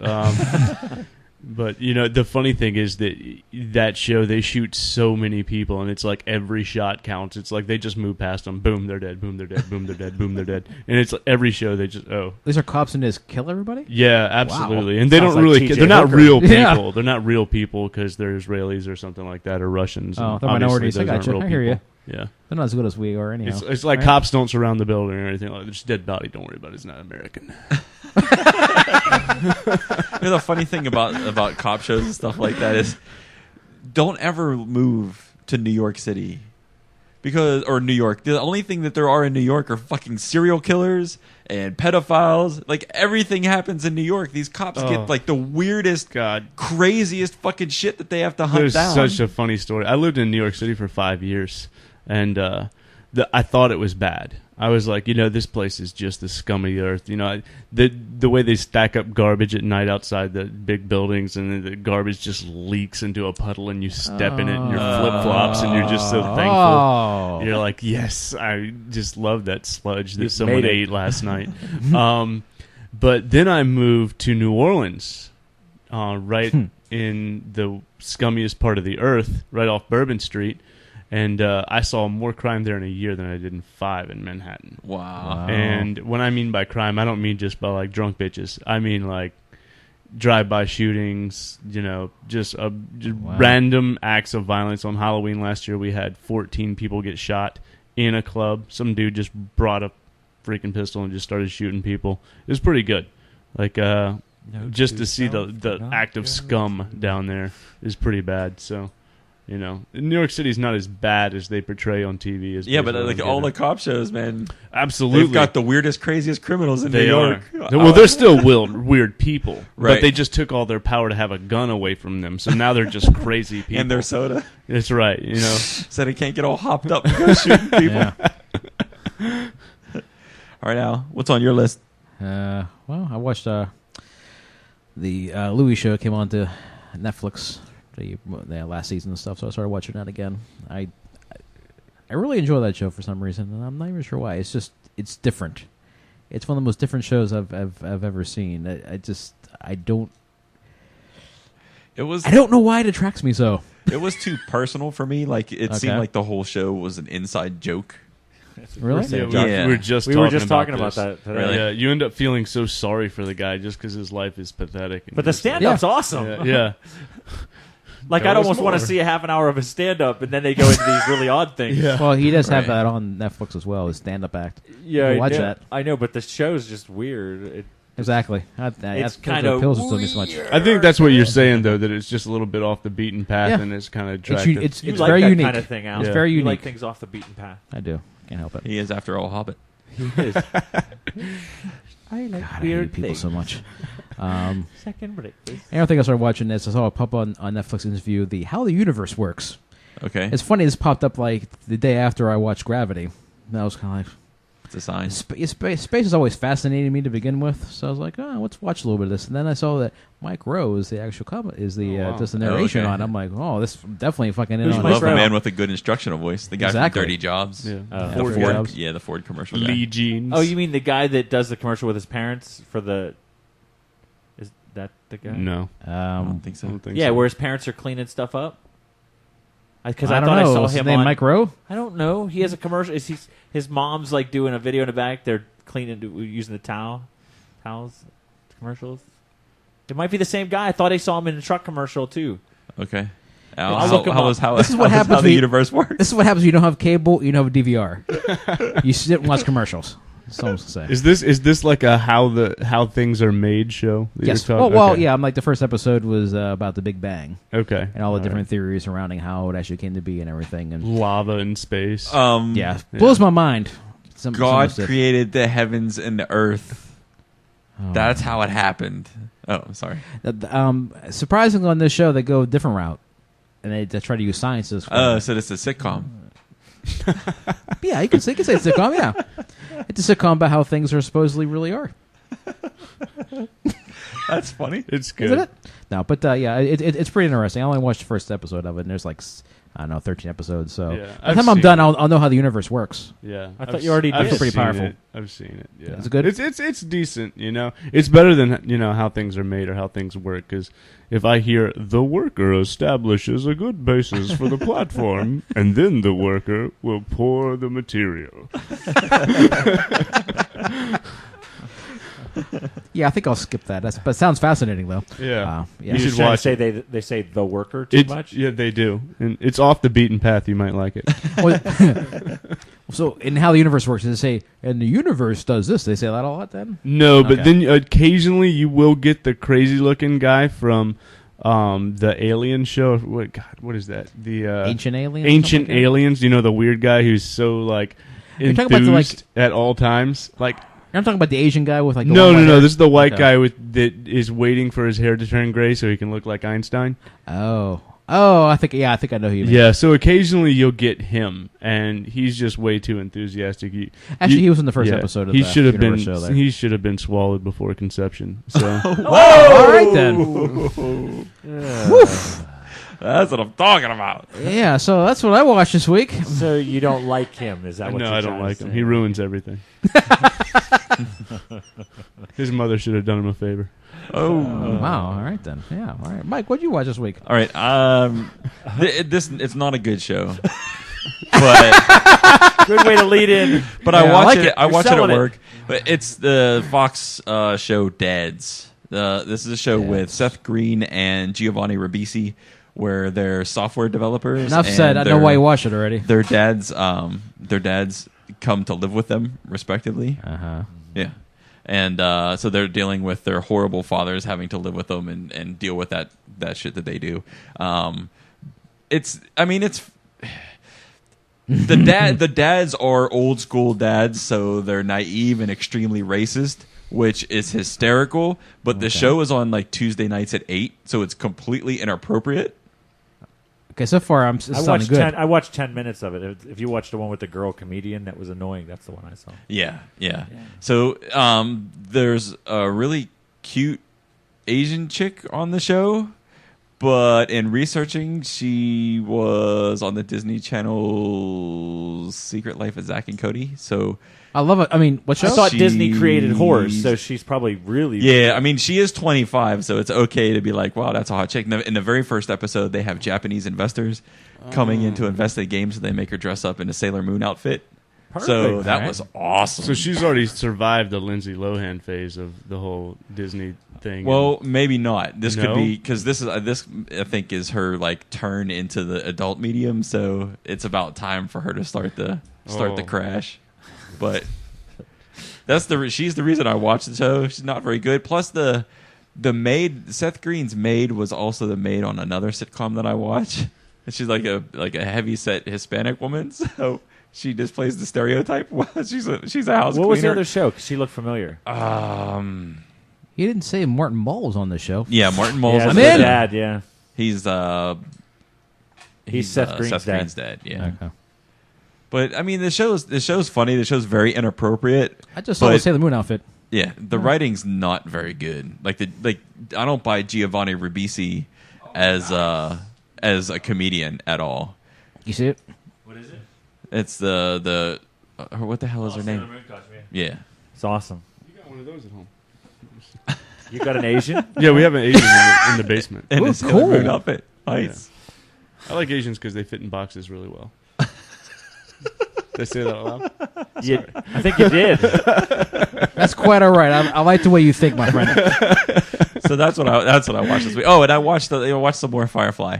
Speaker 5: But you know, the funny thing is that show they shoot so many people, and it's like every shot counts. It's like they just move past them, boom, they're dead, boom, they're dead, boom, they're dead, boom, they're dead, and it's like every show they just
Speaker 3: These are cops and just kill everybody?
Speaker 5: yeah, absolutely,
Speaker 3: Wow.
Speaker 5: and they
Speaker 4: Sounds
Speaker 5: don't
Speaker 4: like
Speaker 5: really.
Speaker 4: T.J.
Speaker 5: They're not
Speaker 4: Hooker.
Speaker 5: real people.
Speaker 3: Yeah.
Speaker 5: They're not real people because they're Israelis or something like that, or Russians.
Speaker 3: Oh,
Speaker 5: and
Speaker 3: they're
Speaker 5: obviously
Speaker 3: minorities. I
Speaker 5: those aren't
Speaker 3: got you.
Speaker 5: real
Speaker 3: I hear you.
Speaker 5: people. Yeah.
Speaker 3: They're not as good as we are anyhow.
Speaker 5: It's like
Speaker 3: Right?
Speaker 5: cops don't surround the building or anything. Like, there's a dead body. Don't worry about it. It's not American.
Speaker 2: You know, the funny thing about cop shows and stuff like that is don't ever move to New York City. Or New York. The only thing that there are in New York are fucking serial killers and pedophiles. Like, everything happens in New York. These cops get, like, the weirdest, craziest fucking shit that they have to hunt
Speaker 5: There's
Speaker 2: down.
Speaker 5: such a funny story. I lived in New York City for 5 years, and I thought it was bad. I was like, you know, this place is just the scum of the earth. You know, the way they stack up garbage at night outside the big buildings, and the garbage just leaks into a puddle, and you step in it in your flip-flops, and you're just so thankful.
Speaker 3: Oh.
Speaker 5: You're like, yes, I just love that sludge that
Speaker 4: You've
Speaker 5: someone
Speaker 4: made it.
Speaker 5: ate last night. But then I moved to New Orleans, right in the scummiest part of the earth, right off Bourbon Street. And I saw more crime there in a year than I did in 5 in Manhattan.
Speaker 2: Wow.
Speaker 5: And when I mean by crime, I don't mean just by like drunk bitches. I mean like drive-by shootings, you know, just random acts of violence. On Halloween last year, we had 14 people get shot in a club. Some dude just brought a freaking pistol and just started shooting people. It was pretty good. Like, just to see the act of scum down there is pretty bad. So, you know, New York City's not as bad as they portray on TV.
Speaker 2: Yeah, but like all the cop shows, man,
Speaker 5: absolutely,
Speaker 2: they've got the weirdest, craziest criminals in New York.
Speaker 5: Well, they're still weird people,
Speaker 2: Right.
Speaker 5: but they just took all their power to have a gun away from them. So now they're just crazy people.
Speaker 2: And their soda.
Speaker 5: That's right. You know,
Speaker 2: So they can't get all hopped up and go shooting people.
Speaker 3: Yeah.
Speaker 2: All right, Al, what's on your list?
Speaker 3: Well, I watched the Louis show came on to Netflix the last season and stuff, so I started watching that again. I really enjoy that show for some reason, and I'm not even sure why. It's different. It's one of the most different shows I've ever seen. I don't
Speaker 2: It was
Speaker 3: know why it attracts me so.
Speaker 2: it was too personal for me. Like it seemed
Speaker 3: Okay.
Speaker 2: like the whole show was an inside joke.
Speaker 3: Really?
Speaker 2: Yeah.
Speaker 5: We were just
Speaker 4: talking about
Speaker 5: this.
Speaker 4: that today.
Speaker 2: Really?
Speaker 5: Yeah, you end up feeling so sorry for the guy just because his life is pathetic. And
Speaker 4: But the
Speaker 5: just-
Speaker 4: stand-up's awesome.
Speaker 5: yeah.
Speaker 4: Like,
Speaker 5: Tell
Speaker 4: I'd
Speaker 5: us
Speaker 4: almost want to
Speaker 5: more.
Speaker 4: see a half an hour of his stand-up, and then they go into these really odd things.
Speaker 5: Yeah.
Speaker 3: Well, he does have
Speaker 2: Right.
Speaker 3: that on Netflix as well, his stand-up act.
Speaker 4: Yeah,
Speaker 3: We'll watch
Speaker 4: I know,
Speaker 3: that.
Speaker 4: I know, but the show's just weird.
Speaker 3: Exactly.
Speaker 4: It's
Speaker 3: That's
Speaker 4: kinda
Speaker 3: appeals to me so much.
Speaker 5: I think that's what you're saying, though, that it's just a little bit off the beaten path
Speaker 3: Yeah.
Speaker 5: and it's kind of
Speaker 3: It's
Speaker 5: attractive.
Speaker 3: it's
Speaker 4: You
Speaker 3: it's
Speaker 4: like
Speaker 3: very
Speaker 4: that
Speaker 3: unique.
Speaker 4: kind of thing, Al.
Speaker 3: It's
Speaker 5: Yeah.
Speaker 3: very
Speaker 4: You
Speaker 3: unique.
Speaker 4: like things off the beaten path.
Speaker 3: I do. Can't help it.
Speaker 2: He is, after all, Hobbit.
Speaker 4: I like
Speaker 3: God, I hate people so much.
Speaker 4: Second break, please.
Speaker 3: Another thing I started watching this, I saw a pop on Netflix interview, the How the Universe Works.
Speaker 2: Okay,
Speaker 3: It's funny, this popped up like the day after I watched Gravity. And I was kind of like,
Speaker 2: it's a sign.
Speaker 3: space has always fascinated me to begin with, so I was like, oh, let's watch a little bit of this. And then I saw that Mike Rowe is the actual does the
Speaker 5: Oh, wow.
Speaker 3: does the narration
Speaker 2: okay.
Speaker 3: on. I'm like, oh, this definitely fucking in
Speaker 4: Who's
Speaker 3: on
Speaker 2: I
Speaker 4: Mike
Speaker 2: love
Speaker 3: this.
Speaker 2: a
Speaker 4: Rowe?
Speaker 2: man with a good instructional voice. The guy
Speaker 3: Exactly.
Speaker 2: from Dirty Jobs.
Speaker 5: Yeah.
Speaker 2: The
Speaker 3: Ford
Speaker 2: Ford,
Speaker 3: Jobs.
Speaker 2: yeah, the Ford commercial guy.
Speaker 5: Lee Jeans.
Speaker 4: Oh, you mean the guy that does the commercial with his parents for the... Is that the guy?
Speaker 5: No.
Speaker 2: I don't think
Speaker 5: I
Speaker 2: so.
Speaker 5: don't think
Speaker 4: Yeah,
Speaker 5: so.
Speaker 4: where his parents are cleaning stuff up? Because
Speaker 3: I
Speaker 4: I
Speaker 3: don't
Speaker 4: thought
Speaker 3: know.
Speaker 4: I saw
Speaker 3: Is his
Speaker 4: him
Speaker 3: name
Speaker 4: on...
Speaker 3: Mike Rowe?
Speaker 4: I don't know. He has a commercial. His mom's like doing a video in the back. They're cleaning, using the towels, commercials. It might be the same guy. I thought I saw him in a truck commercial too.
Speaker 2: Okay.
Speaker 4: I'll
Speaker 2: Al,
Speaker 4: look him
Speaker 2: how
Speaker 4: up.
Speaker 2: was how
Speaker 3: This is what
Speaker 2: how
Speaker 3: happens
Speaker 2: how the
Speaker 3: when you-
Speaker 2: universe works.
Speaker 3: This is what happens when you don't have cable, you don't have a DVR. You sit and watch commercials. Someone say.
Speaker 5: Is this like a how things are made show? That
Speaker 3: Yes.
Speaker 5: you're
Speaker 3: Well,
Speaker 5: talking- okay.
Speaker 3: yeah. I'm like the first episode was about the Big Bang
Speaker 5: Okay.
Speaker 3: and all the
Speaker 5: right.
Speaker 3: different theories surrounding how it actually came to be and everything. And
Speaker 5: Lava in space.
Speaker 3: yeah, blows my mind. Some
Speaker 2: God
Speaker 3: stuff.
Speaker 2: created the heavens and the earth.
Speaker 3: Oh.
Speaker 2: That's how it happened. Oh, I'm sorry.
Speaker 3: Surprisingly, on this show, they go a different route, and they try to use sciences. For
Speaker 2: So it's a sitcom.
Speaker 3: yeah, you can say it's a sitcom. Yeah, it's a sitcom about how things are supposedly really are.
Speaker 2: That's funny.
Speaker 5: It's good.
Speaker 3: Isn't it? No, but yeah, it's pretty interesting. I only watched the first episode of it, and there's like I don't know, 13 episodes. So
Speaker 5: Yeah,
Speaker 3: by the
Speaker 5: I've
Speaker 3: time I'm
Speaker 5: seen
Speaker 3: done,
Speaker 5: it.
Speaker 3: I'll know how the universe works.
Speaker 5: Yeah,
Speaker 4: I thought you already
Speaker 5: I've
Speaker 4: did.
Speaker 3: It's pretty
Speaker 5: seen
Speaker 3: powerful.
Speaker 5: it. I've seen it. Yeah,
Speaker 3: Is it good?
Speaker 5: It's decent. You know, it's better than how things are made or how things work. Because if I hear the worker establishes a good basis for the platform, and then the worker will pour the material.
Speaker 3: Yeah, I think I'll skip that. But it sounds fascinating though.
Speaker 5: Yeah,
Speaker 3: Yeah.
Speaker 5: you
Speaker 4: You're
Speaker 5: should
Speaker 4: trying to
Speaker 5: watch
Speaker 4: say
Speaker 5: it.
Speaker 4: they say the worker too much.
Speaker 5: Yeah, they do, and it's off the beaten path. You might like it.
Speaker 3: So, in how the universe works, does it say, and the universe does this? They say that a lot then?
Speaker 5: No, but
Speaker 3: Okay.
Speaker 5: then occasionally you will get the crazy looking guy from the Alien show. What is that? The
Speaker 3: Ancient aliens?
Speaker 5: Ancient
Speaker 3: something like that?
Speaker 5: Aliens. You know, the weird guy who's so like
Speaker 3: You're
Speaker 5: enthused
Speaker 3: talking about
Speaker 5: at all times. Like
Speaker 3: I'm talking about the Asian guy with like the
Speaker 5: no,
Speaker 3: long white hair?
Speaker 5: this is the white
Speaker 3: Okay.
Speaker 5: guy that is waiting for his hair to turn gray so he can look like Einstein.
Speaker 3: Oh, I think I know who you mean.
Speaker 5: Yeah, so occasionally you'll get him, and he's just way too enthusiastic.
Speaker 3: Actually, he was in the first episode of
Speaker 5: he
Speaker 3: the
Speaker 5: should have
Speaker 3: Universe
Speaker 5: been
Speaker 3: show there.
Speaker 5: he should have been swallowed before conception. So.
Speaker 3: All right then.
Speaker 2: That's what I'm talking about.
Speaker 3: Yeah, so that's what I watched this week.
Speaker 4: So you don't like him? Is that what?
Speaker 5: No,
Speaker 4: you're
Speaker 5: I don't
Speaker 4: trying to
Speaker 5: like him.
Speaker 4: say?
Speaker 5: He ruins everything. His mother should have done him a favor.
Speaker 2: Oh.
Speaker 3: Wow. All right then. Yeah. All right, Mike, what'd you watch this week?
Speaker 2: All right. It's not a good show, but
Speaker 4: Good way to lead in.
Speaker 2: but
Speaker 3: Yeah,
Speaker 2: I
Speaker 3: I
Speaker 2: watch
Speaker 3: like
Speaker 2: it.
Speaker 3: it.
Speaker 2: I
Speaker 4: You're
Speaker 2: watch it
Speaker 4: selling
Speaker 2: at
Speaker 4: it.
Speaker 2: work. But it's the Fox show Dads. This is a show with Seth Green and Giovanni Ribisi, where they're software developers.
Speaker 3: Enough
Speaker 2: and
Speaker 3: said. I know
Speaker 2: their-
Speaker 3: why you watched it already.
Speaker 2: Their dads come to live with them respectively.
Speaker 3: Uh-huh.
Speaker 2: Yeah. And so they're dealing with their horrible fathers having to live with them and deal with that shit that they do. It's the dads are old school dads, so they're naive and extremely racist, which is hysterical. But the show is on like Tuesday nights at 8, so it's completely inappropriate.
Speaker 3: Okay, so far it's
Speaker 4: I
Speaker 3: sounding
Speaker 4: watched
Speaker 3: good.
Speaker 4: I watched 10 minutes of it. If you watched the one with the girl comedian that was annoying, that's the one I saw.
Speaker 2: Yeah. So there's a really cute Asian chick on the show, But in researching, she was on the Disney Channel's Secret Life of Zack and Cody. So
Speaker 3: I love it. I mean, what show?
Speaker 4: I thought Disney created whores, so she's probably really...
Speaker 2: Yeah, I mean, she is 25, so it's okay to be like, wow, that's a hot chick. In the very first episode, they have Japanese investors coming in to invest in the game, so they make her dress up in a Sailor Moon outfit.
Speaker 4: Perfect.
Speaker 2: So that was awesome.
Speaker 5: So she's already survived the Lindsay Lohan phase of the whole Disney thing.
Speaker 2: Well, maybe not. This could
Speaker 5: No?
Speaker 2: be because this I think is her like turn into the adult medium. So it's about time for her to start the crash. But she's the reason I watched the show. She's not very good. Plus the maid, Seth Green's maid, was also the maid on another sitcom that I watch. And she's like a heavy set Hispanic woman. So she displays the stereotype. she's a house cleaner.
Speaker 4: What was the other show? Because she looked familiar.
Speaker 3: You didn't say Martin Mull was on the show.
Speaker 2: Yeah, Martin Mull's
Speaker 4: Yeah,
Speaker 2: on
Speaker 4: his
Speaker 2: the show.
Speaker 4: dad, yeah.
Speaker 2: He's
Speaker 4: Seth Green's dad.
Speaker 2: Yeah.
Speaker 3: Okay.
Speaker 2: But I mean, the show's funny. The show's very inappropriate.
Speaker 3: I just saw the Sailor Moon outfit.
Speaker 2: Yeah, the writing's not very good. I don't buy Giovanni Ribisi as a comedian at all.
Speaker 3: You see it?
Speaker 4: What is it?
Speaker 2: It's the what the hell is her name? Yeah.
Speaker 4: It's awesome.
Speaker 5: You got one of those at home.
Speaker 4: You got an Asian?
Speaker 5: Yeah, we have an Asian in the basement.
Speaker 2: And
Speaker 3: Ooh,
Speaker 2: it's Sailor
Speaker 3: cool.
Speaker 2: Moon outfit. Nice.
Speaker 5: I like Asians because they fit in boxes really well. Did I say that out loud?
Speaker 4: Yeah, I think you did.
Speaker 3: That's quite all right. I like the way you think, my friend.
Speaker 2: So that's what I watched this week. Oh, and I watched some more Firefly,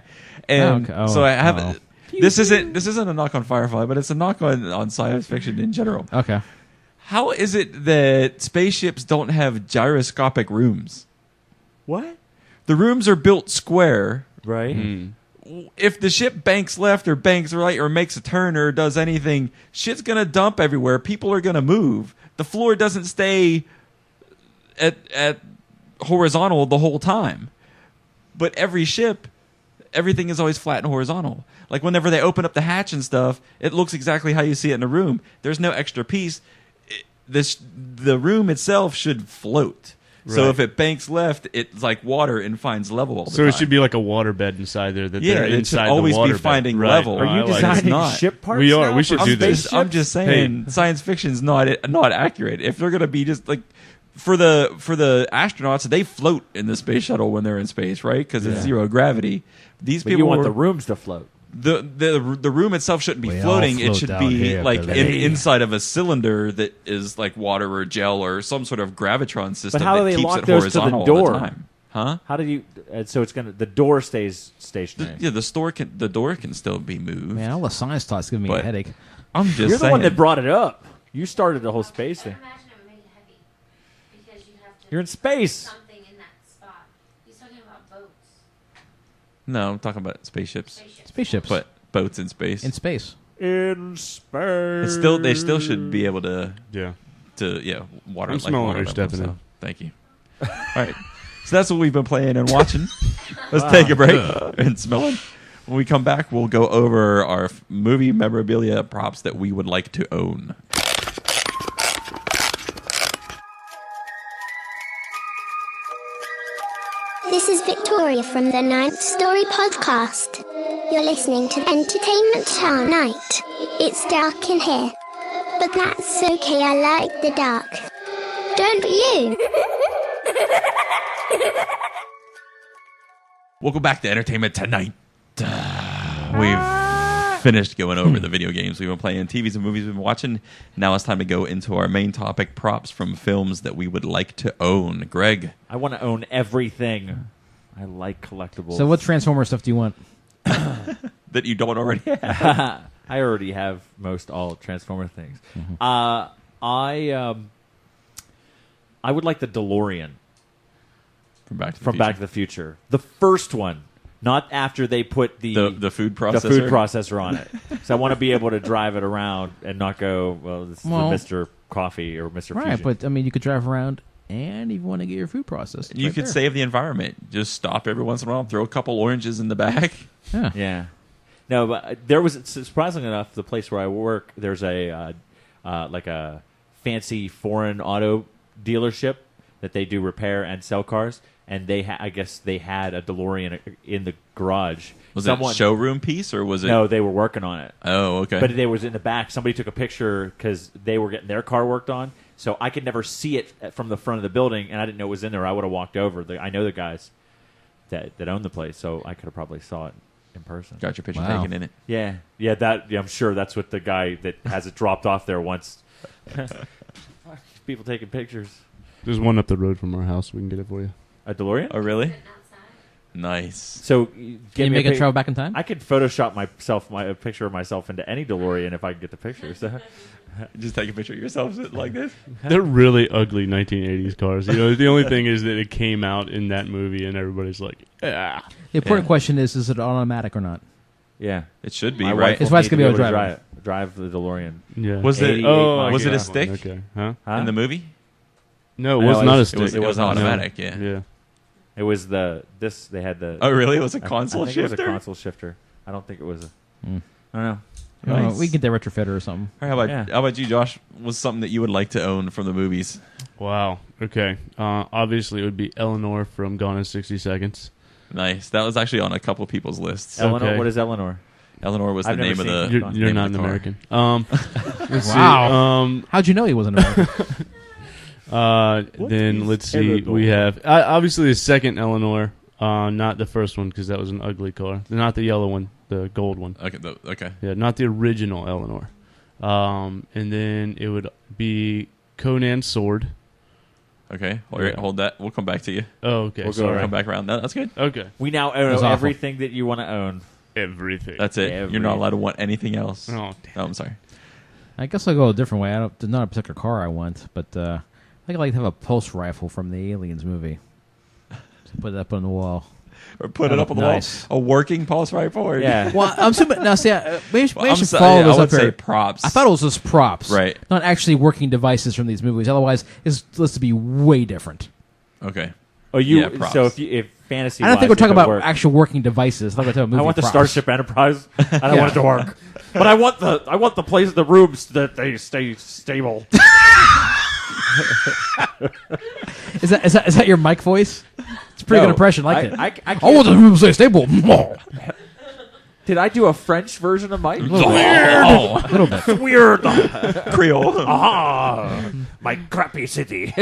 Speaker 2: and
Speaker 3: Okay. Oh,
Speaker 2: so I have.
Speaker 3: oh.
Speaker 2: This isn't a knock on Firefly, but it's a knock on science fiction in general.
Speaker 3: Okay.
Speaker 2: How is it that spaceships don't have gyroscopic rooms?
Speaker 4: What?
Speaker 2: The rooms are built square.
Speaker 4: Right.
Speaker 2: If the ship banks left or banks right or makes a turn or does anything, shit's gonna dump everywhere. People are gonna move. The floor doesn't stay at horizontal the whole time. But every ship, everything is always flat and horizontal. Like whenever they open up the hatch and stuff, it looks exactly how you see it in a room. There's no extra piece. The room itself should float. So
Speaker 5: Right.
Speaker 2: if it banks left, it's like water and finds level all the
Speaker 5: So
Speaker 2: time.
Speaker 5: it should be like a water bed inside there. That
Speaker 2: Yeah,
Speaker 5: they're
Speaker 2: it should
Speaker 5: inside
Speaker 2: always
Speaker 5: the
Speaker 2: be
Speaker 5: water bed.
Speaker 2: finding
Speaker 5: Right.
Speaker 2: level.
Speaker 4: Are you
Speaker 5: I like
Speaker 2: designing-
Speaker 5: it.
Speaker 2: It's not.
Speaker 4: ship parts?
Speaker 5: We are.
Speaker 4: now
Speaker 5: We should
Speaker 4: for
Speaker 5: do this.
Speaker 4: spaceships?
Speaker 2: I'm just saying, science fiction's not accurate. If they're gonna be just like for the astronauts, they float in the space shuttle when they're in space, right? Because it's zero gravity. These
Speaker 4: But
Speaker 2: people
Speaker 4: you want the rooms to float.
Speaker 2: the room itself shouldn't be
Speaker 3: We all
Speaker 2: floating. It
Speaker 3: float
Speaker 2: should
Speaker 3: down
Speaker 2: be
Speaker 3: here,
Speaker 2: like
Speaker 3: baby.
Speaker 2: inside of a cylinder that is like water or gel or some sort of gravitron system
Speaker 4: how do
Speaker 2: that
Speaker 4: they
Speaker 2: keeps
Speaker 4: lock
Speaker 2: it
Speaker 4: those to the
Speaker 2: horizontal all
Speaker 4: door?
Speaker 2: the time. Huh?
Speaker 4: How do you? So it's gonna. The door stays stationary.
Speaker 2: Yeah, the door can still be moved.
Speaker 3: Man, all the science talk's giving me a
Speaker 2: But-
Speaker 3: headache.
Speaker 2: I'm just
Speaker 4: You're the
Speaker 2: saying.
Speaker 4: one that brought it up. You started the whole space
Speaker 6: I
Speaker 4: thing.
Speaker 6: imagine it would make it heavy because you have to
Speaker 4: You're in space.
Speaker 6: something in that spot. He's talking about boats.
Speaker 2: No, I'm talking about spaceships.
Speaker 3: Spaceships.
Speaker 2: But boats in space.
Speaker 3: in space.
Speaker 4: In space.
Speaker 2: They still should be able to
Speaker 5: Yeah.
Speaker 2: water.
Speaker 5: I'm
Speaker 2: like
Speaker 5: smelling
Speaker 2: water
Speaker 5: what you're
Speaker 2: level,
Speaker 5: stepping
Speaker 2: so
Speaker 5: in.
Speaker 2: Thank you. All right, so that's what we've been playing and watching. Let's take a break and smelling. When we come back, we'll go over our movie memorabilia props that we would like to own.
Speaker 7: This is Victoria from the Ninth Story Podcast. You're listening to Entertainment Ta-Nite. It's dark in here, but that's okay, I like the dark. Don't you?
Speaker 2: Welcome back to Entertainment Tonight. We've finished going over the video games we've been playing, TVs and movies we've been watching. Now it's time to go into our main topic, props from films that we would like to own. Greg.
Speaker 4: I want to own everything. I like collectibles.
Speaker 3: So what Transformer stuff do you want?
Speaker 2: That you don't already have.
Speaker 4: I already have most all Transformer things. I would like the DeLorean
Speaker 2: From Back to the
Speaker 4: from
Speaker 2: Future.
Speaker 4: Back to the Future. The first one, not after they put the
Speaker 2: food
Speaker 4: the
Speaker 2: processor.
Speaker 4: food processor on it. So I want to be able to drive it around and not go, well, this
Speaker 3: Well,
Speaker 4: is the Mr. Coffee or Mr.
Speaker 3: Right,
Speaker 4: Fusion.
Speaker 3: but I mean, you could drive around and you want to get your food processed.
Speaker 2: You
Speaker 3: right
Speaker 2: could
Speaker 3: there.
Speaker 2: save the environment. Just stop every once in a while, throw a couple oranges in the back.
Speaker 3: Yeah.
Speaker 4: Yeah. No, but there was, surprisingly enough, the place where I work, there's a like a fancy foreign auto dealership that they do repair and sell cars. and I guess they had a DeLorean in the garage.
Speaker 2: Was it a showroom piece or was it?
Speaker 4: No, they were working on it.
Speaker 2: Oh, okay.
Speaker 4: But it was in the back. Somebody took a picture because they were getting their car worked on, so I could never see it from the front of the building, and I didn't know it was in there. I would have walked over. I know the guys that own the place, so I could have probably saw it in person.
Speaker 2: Got your picture taken in it.
Speaker 4: Yeah. I'm sure that's what the guy that has it dropped off there wants. People taking pictures.
Speaker 5: There's one up the road from our house. We can get it for you.
Speaker 4: A DeLorean?
Speaker 2: Oh, really? Nice.
Speaker 4: So,
Speaker 3: can you make it travel back in time?
Speaker 4: I could Photoshop a picture of myself into any DeLorean if I could get the picture. So.
Speaker 2: Just take a picture of yourself like this?
Speaker 5: They're really ugly 1980s cars. The only thing is that it came out in that movie, and everybody's like, ah.
Speaker 3: The important question is it automatic or not?
Speaker 4: Yeah.
Speaker 2: It should be,
Speaker 4: My
Speaker 2: right?
Speaker 3: His wife's going to be able to
Speaker 4: drive the DeLorean.
Speaker 5: Yeah.
Speaker 2: Was it a stick
Speaker 5: Okay. Huh?
Speaker 2: in the movie?
Speaker 5: No, it was not a stick.
Speaker 2: It was automatic, yeah.
Speaker 5: Yeah.
Speaker 4: It was they had the...
Speaker 2: Oh, really? It was a console
Speaker 4: I think
Speaker 2: shifter?
Speaker 4: It was a console shifter. I don't think it was I don't know.
Speaker 3: Nice. We can get the retrofitter or something.
Speaker 2: All right, how about you, Josh? What's something that you would like to own from the movies?
Speaker 5: Wow. Okay. Obviously, it would be Eleanor from Gone in 60 Seconds.
Speaker 2: Nice. That was actually on a couple people's lists.
Speaker 4: Eleanor?
Speaker 5: Okay.
Speaker 4: What is Eleanor?
Speaker 2: Eleanor was the name of the...
Speaker 5: You're not an American. Let's
Speaker 3: Wow.
Speaker 5: see.
Speaker 3: How'd you know he wasn't American?
Speaker 5: Then let's see. We have obviously the second Eleanor, not the first one because that was an ugly car. Not the yellow one, the gold one.
Speaker 2: Okay.
Speaker 5: Yeah, not the original Eleanor. And then it would be Conan's sword.
Speaker 2: Okay. Hold that. We'll come back to you.
Speaker 5: Oh, okay.
Speaker 2: We'll come back around. No, that's good.
Speaker 5: Okay.
Speaker 4: We now own everything that you want to own.
Speaker 5: Everything.
Speaker 2: That's it. You're not allowed to want anything else.
Speaker 5: Oh, damn.
Speaker 2: I'm sorry.
Speaker 3: I guess I'll go a different way. There's not a particular car I want, but I think I'd like to have a pulse rifle from the Aliens movie. So put it up on the wall.
Speaker 2: Or put it up on the wall. A working pulse rifle? Or
Speaker 4: Yeah.
Speaker 3: Well, I'm assuming... Now, see, maybe I should
Speaker 2: sorry,
Speaker 3: follow
Speaker 2: I
Speaker 3: this
Speaker 2: would
Speaker 3: up here.
Speaker 2: say props.
Speaker 3: I thought it was just props.
Speaker 2: Right.
Speaker 3: Not actually working devices from these movies. Otherwise, it's supposed to be way different.
Speaker 2: Okay.
Speaker 4: Oh,
Speaker 2: props.
Speaker 4: So if fantasy,
Speaker 3: I don't think we're talking about actual working devices. I thought we're talking about
Speaker 4: I want the
Speaker 3: props.
Speaker 4: Starship Enterprise. I don't want it to work, but I want the place, the rooms that they stay stable.
Speaker 3: Is that your mic voice? It's a pretty good impression. Like it.
Speaker 4: I
Speaker 3: want the room to stay stable.
Speaker 4: Did I do a French version of Mike?
Speaker 3: Weird. A little bit.
Speaker 4: It's weird.
Speaker 2: Creole.
Speaker 4: Aha! My crappy city.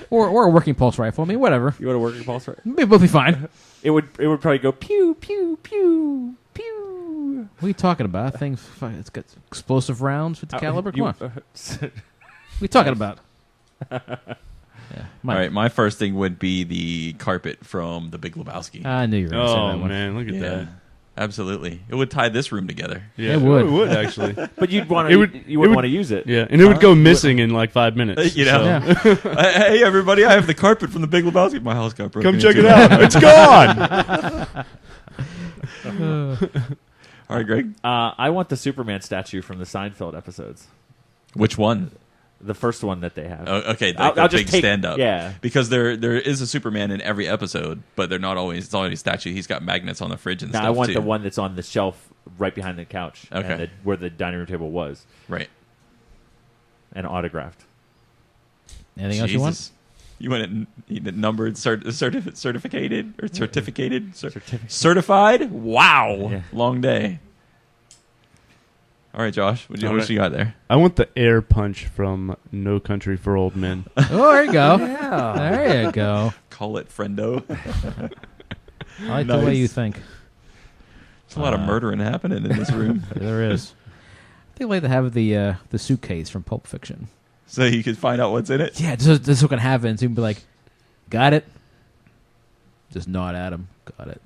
Speaker 3: or a working pulse rifle. I mean, whatever.
Speaker 4: You want a working pulse rifle?
Speaker 3: Maybe both be fine.
Speaker 4: It would probably go pew pew pew pew.
Speaker 3: What are you talking about? Things. It's got explosive rounds with the caliber. Come on. What are you talking about? Yeah,
Speaker 2: all right, my first thing would be the carpet from The Big Lebowski.
Speaker 3: I knew you were going to say that
Speaker 5: Oh,
Speaker 3: one.
Speaker 5: man. Look at that.
Speaker 2: Absolutely. It would tie this room together.
Speaker 5: Yeah,
Speaker 3: It would.
Speaker 5: It would, actually.
Speaker 4: But you'd want
Speaker 5: It
Speaker 4: to.
Speaker 5: would-
Speaker 4: You
Speaker 5: it
Speaker 4: wouldn't
Speaker 5: would-
Speaker 4: want to use it.
Speaker 5: Yeah, and it would go missing in like 5 minutes.
Speaker 2: You know?
Speaker 5: so-
Speaker 3: Yeah.
Speaker 2: Hey, everybody, I have the carpet from The Big Lebowski. My house got broken
Speaker 5: Come check
Speaker 2: into.
Speaker 5: it out. It's gone.
Speaker 2: All right, Greg.
Speaker 4: I want the Superman statue from the Seinfeld episodes.
Speaker 2: Which one?
Speaker 4: The first one that they have.
Speaker 2: Oh, okay,
Speaker 4: I'll
Speaker 2: the
Speaker 4: just
Speaker 2: big
Speaker 4: take-
Speaker 2: stand-up.
Speaker 4: yeah.
Speaker 2: Because there is a Superman in every episode, but they're not always. It's always a statue. He's got magnets on the fridge and
Speaker 4: Now
Speaker 2: stuff
Speaker 4: I want
Speaker 2: too.
Speaker 4: the one that's on the shelf right behind the couch,
Speaker 2: Okay.
Speaker 4: and where the dining room table was,
Speaker 2: Right.
Speaker 4: and autographed.
Speaker 3: Anything else you want?
Speaker 2: Jesus. You want it numbered, certificated, or certificated, certified? Wow,
Speaker 4: Yeah.
Speaker 2: long day. All right, Josh, what you got there?
Speaker 5: I want the air punch from No Country for Old Men.
Speaker 3: Oh, there you go. There you go.
Speaker 2: Call it friendo.
Speaker 3: I like the way you think.
Speaker 2: There's a lot of murdering happening in this room.
Speaker 3: There is. I think I'd like to have the suitcase from Pulp Fiction.
Speaker 2: So you could find out what's in it?
Speaker 3: Yeah, this is what can happen. So you can be like, got it? Just nod at him. Got it.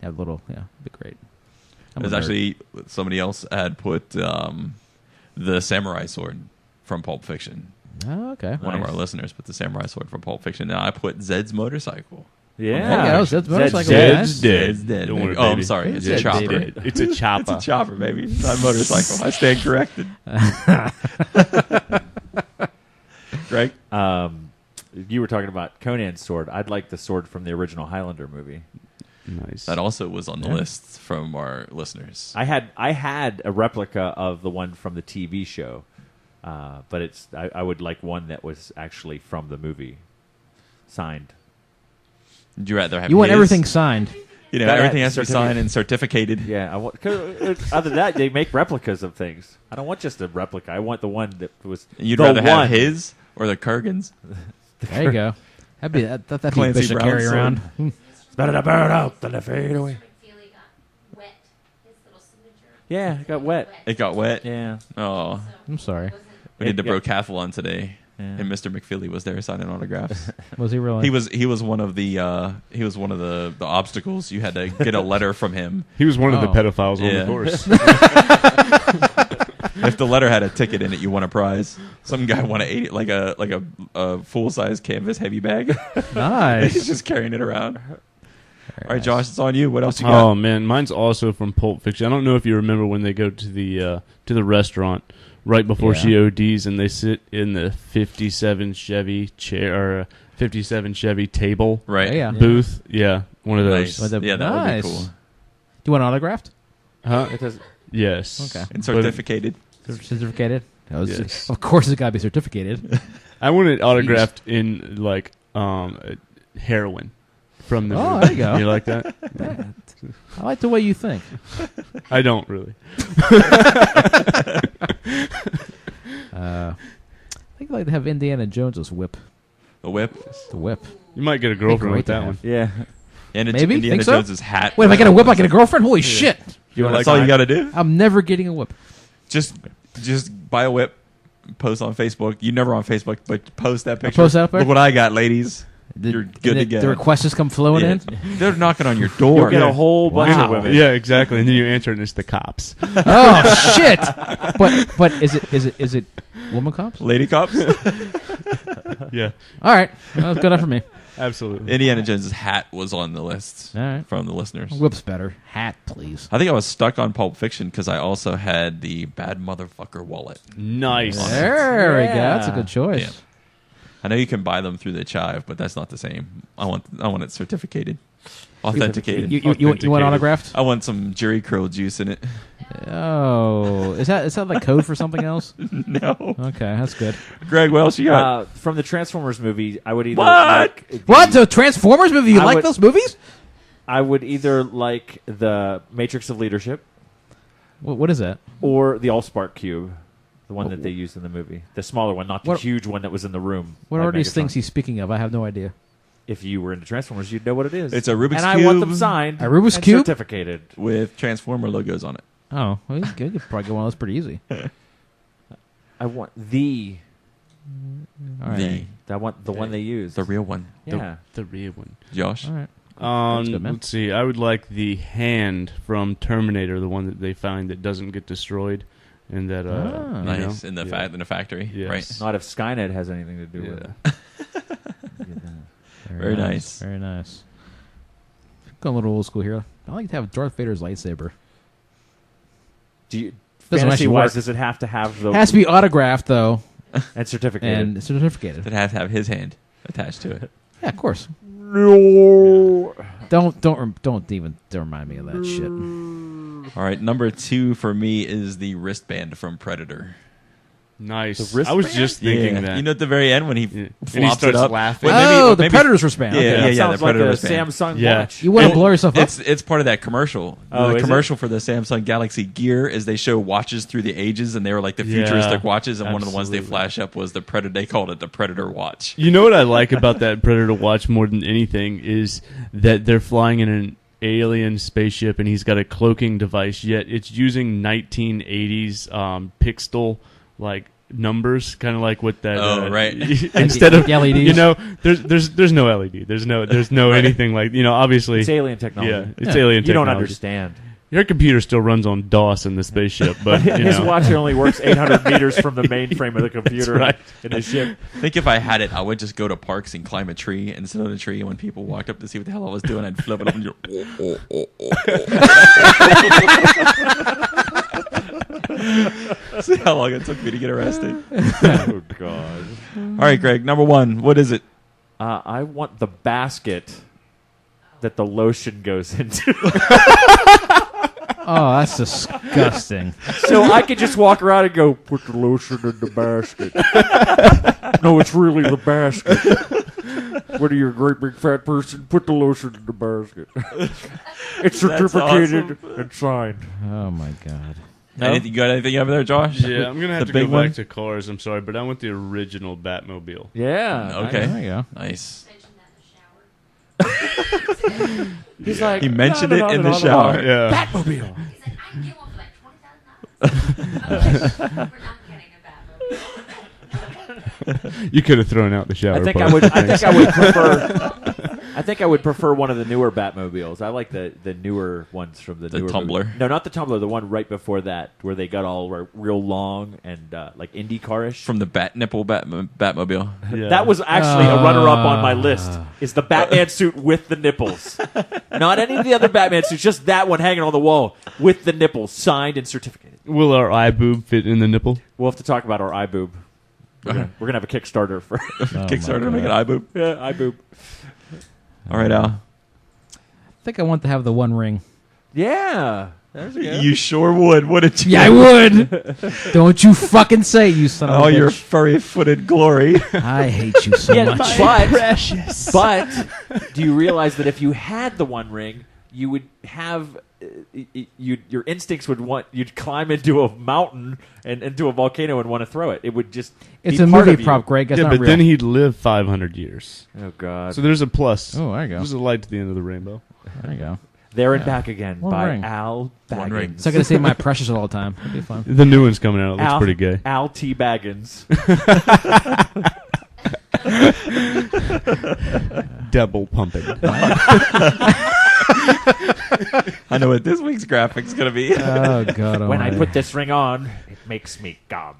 Speaker 3: Have a little, yeah, be great.
Speaker 2: There's actually somebody else had put the samurai sword from Pulp Fiction.
Speaker 3: Oh, okay.
Speaker 2: One of our listeners put the samurai sword from Pulp Fiction. Now I put Zed's motorcycle.
Speaker 3: Yeah, Zed's motorcycle.
Speaker 5: Zed's
Speaker 3: Dead.
Speaker 5: dead.
Speaker 2: Zed's dead.
Speaker 5: Don't worry,
Speaker 2: Oh, I'm
Speaker 5: baby.
Speaker 2: sorry. It's
Speaker 3: Zed's
Speaker 2: a chopper.
Speaker 3: dead.
Speaker 5: It's a chopper.
Speaker 2: It's a chopper, baby. It's not a motorcycle. I stand corrected. Greg?
Speaker 4: You were talking about Conan's sword. I'd like the sword from the original Highlander movie.
Speaker 5: Nice.
Speaker 2: That also was on the list from our listeners.
Speaker 4: I had a replica of the one from the TV show But I would like one that was actually from the movie, signed.
Speaker 2: Would you rather have
Speaker 3: You want
Speaker 2: his?
Speaker 3: everything signed.
Speaker 2: Everything has to be signed and certificated.
Speaker 4: Yeah, I want. 'Cause other than that, they make replicas of things. I don't want just a replica. I want the one that was.
Speaker 2: You'd
Speaker 4: the
Speaker 2: rather
Speaker 4: one.
Speaker 2: have his or the Kurgan's?
Speaker 3: There you go. That'd be a
Speaker 2: Clancy
Speaker 3: bitch to
Speaker 2: Brown
Speaker 3: carry
Speaker 2: sword.
Speaker 3: around.
Speaker 4: It's better to burn out than to fade away.
Speaker 6: McFeely got wet. His little signature.
Speaker 4: Yeah, it got wet.
Speaker 2: It got wet.
Speaker 4: Yeah.
Speaker 2: Oh,
Speaker 3: I'm sorry.
Speaker 2: we did the
Speaker 4: Yeah.
Speaker 2: brocathlon today,
Speaker 4: Yeah.
Speaker 2: and Mr. McFeely was there signing autographs.
Speaker 3: Was he really?
Speaker 2: He was one of the obstacles. You had to get a letter from him.
Speaker 5: He was one of the
Speaker 3: Oh.
Speaker 5: pedophiles on
Speaker 2: Yeah.
Speaker 5: the course.
Speaker 2: If the letter had a ticket in it, you won a prize. Some guy won a full size canvas heavy bag.
Speaker 3: Nice.
Speaker 2: He's just carrying it around. All right, Josh, it's on you. What else you got?
Speaker 5: Oh man, mine's also from Pulp Fiction. I don't know if you remember when they go to the restaurant right before she ODs, and they sit in the '57 Chevy chair or 57 Chevy table
Speaker 2: Right.
Speaker 3: Yeah.
Speaker 5: booth. Yeah, one of those.
Speaker 2: Nice.
Speaker 3: Well,
Speaker 2: Yeah, that would
Speaker 3: nice.
Speaker 2: be cool.
Speaker 3: Do you want it autographed?
Speaker 5: Huh?
Speaker 4: It does.
Speaker 5: Yes.
Speaker 3: Okay.
Speaker 2: And certificated.
Speaker 3: Certificated?
Speaker 5: Yes.
Speaker 3: Of course it's got to be certificated.
Speaker 5: I want it autographed in like heroin from the
Speaker 3: Oh,
Speaker 5: movie.
Speaker 3: there you go.
Speaker 5: You like that?
Speaker 3: I like the way you think.
Speaker 5: I don't really.
Speaker 3: I think I'd like to have Indiana Jones's whip.
Speaker 2: The whip.
Speaker 3: The whip.
Speaker 5: You might get a girlfriend
Speaker 3: great
Speaker 5: with
Speaker 3: to
Speaker 5: that
Speaker 3: have.
Speaker 5: one.
Speaker 4: Yeah.
Speaker 2: And
Speaker 3: Maybe?
Speaker 2: Indiana
Speaker 3: Think so?
Speaker 2: Jones's hat.
Speaker 3: Wait, if I get a whip, I get a girlfriend? Holy shit.
Speaker 2: That's all you got to do.
Speaker 3: I'm never getting a whip.
Speaker 2: Just buy a whip. Post on Facebook. You never on Facebook, but post that picture.
Speaker 3: post that picture?
Speaker 2: Look what I got, ladies. You're good to go.
Speaker 3: The requests just come flowing
Speaker 2: Yeah.
Speaker 3: in?
Speaker 2: They're knocking on your door.
Speaker 4: You'll get a whole bunch
Speaker 3: Wow.
Speaker 4: of women.
Speaker 5: Yeah, exactly. And then you answer, and it's the cops.
Speaker 3: Oh, shit. But is it woman cops?
Speaker 2: Lady cops.
Speaker 5: Yeah,
Speaker 3: All right. Well, that's good enough for me.
Speaker 5: absolutely.
Speaker 2: Indiana Jones's hat was on the list
Speaker 3: All right.
Speaker 2: from the listeners.
Speaker 3: Whip's better. Hat, please.
Speaker 2: I think I was stuck on Pulp Fiction because I also had the Bad Motherfucker wallet.
Speaker 5: Nice.
Speaker 3: There we go.
Speaker 4: Yeah.
Speaker 3: That's a good choice.
Speaker 2: Yeah. I know you can buy them through the Chive, but that's not the same. I want it certificated, authenticated.
Speaker 3: You want autographed?
Speaker 2: I want some Jerry curl juice in it.
Speaker 3: Oh, is that like code for something else?
Speaker 2: No,
Speaker 3: Okay, that's good.
Speaker 2: Greg, what else you got?
Speaker 4: From the Transformers movie, I would either
Speaker 2: What?
Speaker 4: like the-
Speaker 3: What? The Transformers movie? You
Speaker 4: I
Speaker 3: like
Speaker 4: would-
Speaker 3: those movies?
Speaker 4: I would either like the Matrix of Leadership
Speaker 3: What is that?
Speaker 4: or the Allspark Cube, the one that they used in the movie, the smaller one, not the
Speaker 3: What-
Speaker 4: huge one that was in the room.
Speaker 3: What
Speaker 4: by
Speaker 3: are these
Speaker 4: Megatron.
Speaker 3: things he's speaking of? I have no idea.
Speaker 4: If you were into Transformers, you'd know what it is.
Speaker 2: It's a Rubik's
Speaker 4: and I want
Speaker 2: Cube.
Speaker 4: them signed.
Speaker 3: A Rubik's
Speaker 4: and
Speaker 3: Cube?
Speaker 4: certificated.
Speaker 2: With Transformer logos on it.
Speaker 3: Oh, well, you could probably get one of those pretty easy.
Speaker 4: I want the.
Speaker 3: All right.
Speaker 4: I want the one they used.
Speaker 2: The real one.
Speaker 4: Yeah.
Speaker 5: The real one.
Speaker 2: Josh.
Speaker 3: All right. good, man.
Speaker 5: Let's see. I would like the hand from Terminator, the one that they find that doesn't get destroyed, and that you
Speaker 2: Nice.
Speaker 5: know?
Speaker 2: In the
Speaker 5: Yeah.
Speaker 2: in the factory.
Speaker 5: Yes.
Speaker 2: Right.
Speaker 4: Not if Skynet has anything to do with it.
Speaker 2: Very nice.
Speaker 3: Very nice. Going a little old school here. I like to have Darth Vader's lightsaber.
Speaker 4: Do you,
Speaker 3: Doesn't
Speaker 4: fantasy
Speaker 3: actually
Speaker 4: wise,
Speaker 3: work.
Speaker 4: does it have to have the
Speaker 3: Has to be autographed though,
Speaker 4: and certificated?
Speaker 3: and certificated.
Speaker 2: That have to have his hand attached to it.
Speaker 3: Yeah, of course.
Speaker 4: No.
Speaker 3: Don't even remind me of that shit.
Speaker 2: All right. Number 2 for me is the wristband from Predator.
Speaker 5: Nice.
Speaker 4: The
Speaker 5: I was
Speaker 4: wristband?
Speaker 5: just thinking that.
Speaker 2: You know, at the very end when he
Speaker 5: Yeah.
Speaker 2: flops
Speaker 5: And he starts
Speaker 2: it up.
Speaker 5: laughing.
Speaker 2: Well,
Speaker 3: The Predator's wristband.
Speaker 2: Yeah,
Speaker 3: Okay.
Speaker 2: yeah,
Speaker 4: That
Speaker 2: yeah.
Speaker 4: sounds
Speaker 2: The
Speaker 4: like
Speaker 2: Predator
Speaker 4: a
Speaker 2: wristband.
Speaker 4: Samsung
Speaker 5: Yeah.
Speaker 4: watch.
Speaker 3: You want to
Speaker 2: And
Speaker 3: blow yourself up?
Speaker 2: It's part of that commercial.
Speaker 4: Oh,
Speaker 2: The
Speaker 4: is
Speaker 2: commercial for the Samsung Galaxy Gear is they show watches through the ages, and they were like the
Speaker 5: Yeah,
Speaker 2: futuristic watches. And one of the ones they
Speaker 5: absolutely.
Speaker 2: flash up was the Predator. They called it the Predator watch.
Speaker 5: You know what I like about that Predator watch more than anything is that they're flying in an alien spaceship and he's got a cloaking device, yet it's using 1980s pixel like numbers, kind of like with that.
Speaker 2: Oh, right.
Speaker 5: Instead of
Speaker 3: LEDs.
Speaker 5: you know, there's no LED. There's no anything like, you know. Obviously,
Speaker 4: It's alien technology.
Speaker 5: yeah, it's alien.
Speaker 4: You don't
Speaker 5: technology.
Speaker 4: understand.
Speaker 5: Your computer still runs on DOS in the spaceship, but you
Speaker 4: His
Speaker 5: know.
Speaker 4: watch only works 800 meters from the mainframe of the computer
Speaker 5: right.
Speaker 4: in the ship.
Speaker 2: I think if I had it, I would just go to parks and climb a tree and sit on a tree. And when people walked up to see what the hell I was doing, I'd flip it up and see how long it took me to get arrested.
Speaker 4: Oh, God.
Speaker 2: All right, Greg. Number 1. What is it?
Speaker 4: I want the basket that the lotion goes into.
Speaker 3: Oh, that's just Disgusting.
Speaker 4: So I could just walk around and go, put the lotion in the basket. No, it's really the basket. What are you, a great big fat person? Put the lotion in the basket. It's certificated and signed.
Speaker 3: Oh my god.
Speaker 2: No? You got anything over there, Josh?
Speaker 5: Yeah, I'm gonna have to
Speaker 2: big
Speaker 5: go
Speaker 2: one?
Speaker 5: back to cars. I'm sorry, but I want the original Batmobile.
Speaker 4: Yeah.
Speaker 2: Okay.
Speaker 3: There you go.
Speaker 2: Nice.
Speaker 4: He's like,
Speaker 2: He mentioned it in the shower.
Speaker 5: Yeah.
Speaker 4: Batmobile.
Speaker 6: He's like, I can get one for like $20,000. We're not getting a Batmobile.
Speaker 5: You could have thrown out the shower.
Speaker 4: I think
Speaker 5: part.
Speaker 4: I would. I think I would prefer. I think I would prefer one of the newer Batmobiles. I like the newer ones from the newer
Speaker 2: Tumbler?
Speaker 4: movie. No, not the Tumbler. The one right before that, where they got all real long and like IndyCar-ish.
Speaker 2: From the Bat Nipple Batmobile.
Speaker 5: Yeah.
Speaker 4: That was actually a runner-up on my list. Is the Batman suit with the nipples? Not any of the other Batman suits. Just that one hanging on the wall with the nipples, signed and certificated.
Speaker 5: Will our eye boob fit in the nipple?
Speaker 4: We'll have to talk about our eye boob. We're gonna have a Kickstarter for
Speaker 2: Kickstarter to make an eye boob.
Speaker 4: yeah, eye boob.
Speaker 2: All right, Al.
Speaker 3: I think I want to have the One Ring.
Speaker 4: Yeah, there's a good.
Speaker 2: You sure would, wouldn't you?
Speaker 3: Yeah, I would. Don't you fucking say, you son of a
Speaker 2: Oh,
Speaker 3: bitch.
Speaker 2: your furry-footed glory.
Speaker 3: I hate you so
Speaker 4: Yeah,
Speaker 3: much.
Speaker 4: but do you realize that if you had the One Ring, you would have your instincts would want you'd climb into a mountain and into a volcano and want to throw it. It would just
Speaker 3: It's
Speaker 4: be
Speaker 3: a
Speaker 4: part
Speaker 3: movie
Speaker 4: of you.
Speaker 3: prop, Greg. It's
Speaker 5: Yeah,
Speaker 3: not
Speaker 5: but
Speaker 3: real.
Speaker 5: then he'd live 500 years.
Speaker 4: Oh God!
Speaker 5: So there's a plus.
Speaker 3: Oh, there you go.
Speaker 5: There's a light to the end of the rainbow.
Speaker 3: There you go.
Speaker 4: There and Back Again
Speaker 3: One
Speaker 4: by
Speaker 3: Ring.
Speaker 4: Al
Speaker 2: One Ring.
Speaker 4: Baggins.
Speaker 3: So I'm going to say my precious all the time. It'd be fun.
Speaker 5: The new one's coming out. It looks
Speaker 4: Al,
Speaker 5: pretty gay.
Speaker 4: Al T. Baggins.
Speaker 5: Double pumping.
Speaker 2: I know what this week's graphic's going to be.
Speaker 3: Oh, God.
Speaker 4: When I
Speaker 3: almighty.
Speaker 4: put this ring on, it makes me gum.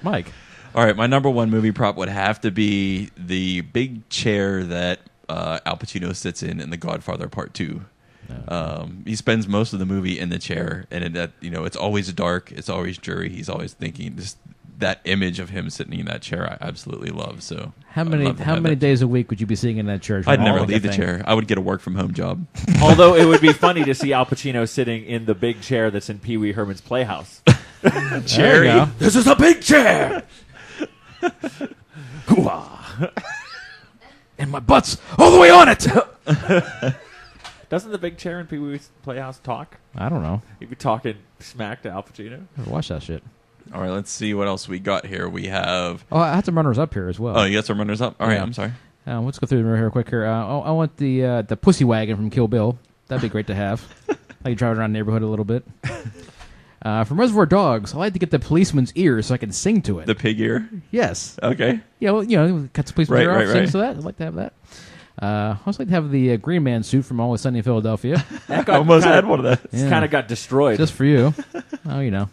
Speaker 3: Mike.
Speaker 2: All right, my number one movie prop would have to be the big chair that Al Pacino sits in The Godfather Part 2. He spends most of the movie in the chair, and it's always dark, it's always dreary. He's always thinking. Just that image of him sitting in that chair, I absolutely love. So
Speaker 3: How
Speaker 2: I'd
Speaker 3: many
Speaker 2: love to have that.
Speaker 3: days a week would you be sitting in that church?
Speaker 2: I'd never leave the chair. I would get a work from home job.
Speaker 4: Although it would be funny to see Al Pacino sitting in the big chair that's in Pee Wee Herman's Playhouse.
Speaker 3: Cherry.
Speaker 4: This is a big chair. Hoo-ah.
Speaker 3: And my butt's all the way on it.
Speaker 4: Doesn't the big chair in Pee Wee's Playhouse talk?
Speaker 3: I don't know.
Speaker 4: He'd be talking smack to Al Pacino.
Speaker 3: Never watched that shit.
Speaker 2: All right, let's see what else we got here. We have.
Speaker 3: Oh, I had some runners up here as well.
Speaker 2: Oh, you got some runners up. All right,
Speaker 3: Yeah.
Speaker 2: I'm sorry.
Speaker 3: Let's go through them real quick here. I want the pussy wagon from Kill Bill. That'd be great to have. I can drive around the neighborhood a little bit. From Reservoir Dogs, I like to get the policeman's ears so I can sing to it.
Speaker 2: The pig ear.
Speaker 3: Yes.
Speaker 2: Okay.
Speaker 3: Yeah, well, cut the policeman's
Speaker 2: Right,
Speaker 3: ear off,
Speaker 2: right,
Speaker 3: sing
Speaker 2: right.
Speaker 3: to that. I'd like to have that. I also like to have the Green Man suit from Always Sunny in Philadelphia.
Speaker 4: That
Speaker 2: Almost had one of those.
Speaker 3: Yeah.
Speaker 4: kind of got destroyed.
Speaker 3: Just for you. Oh,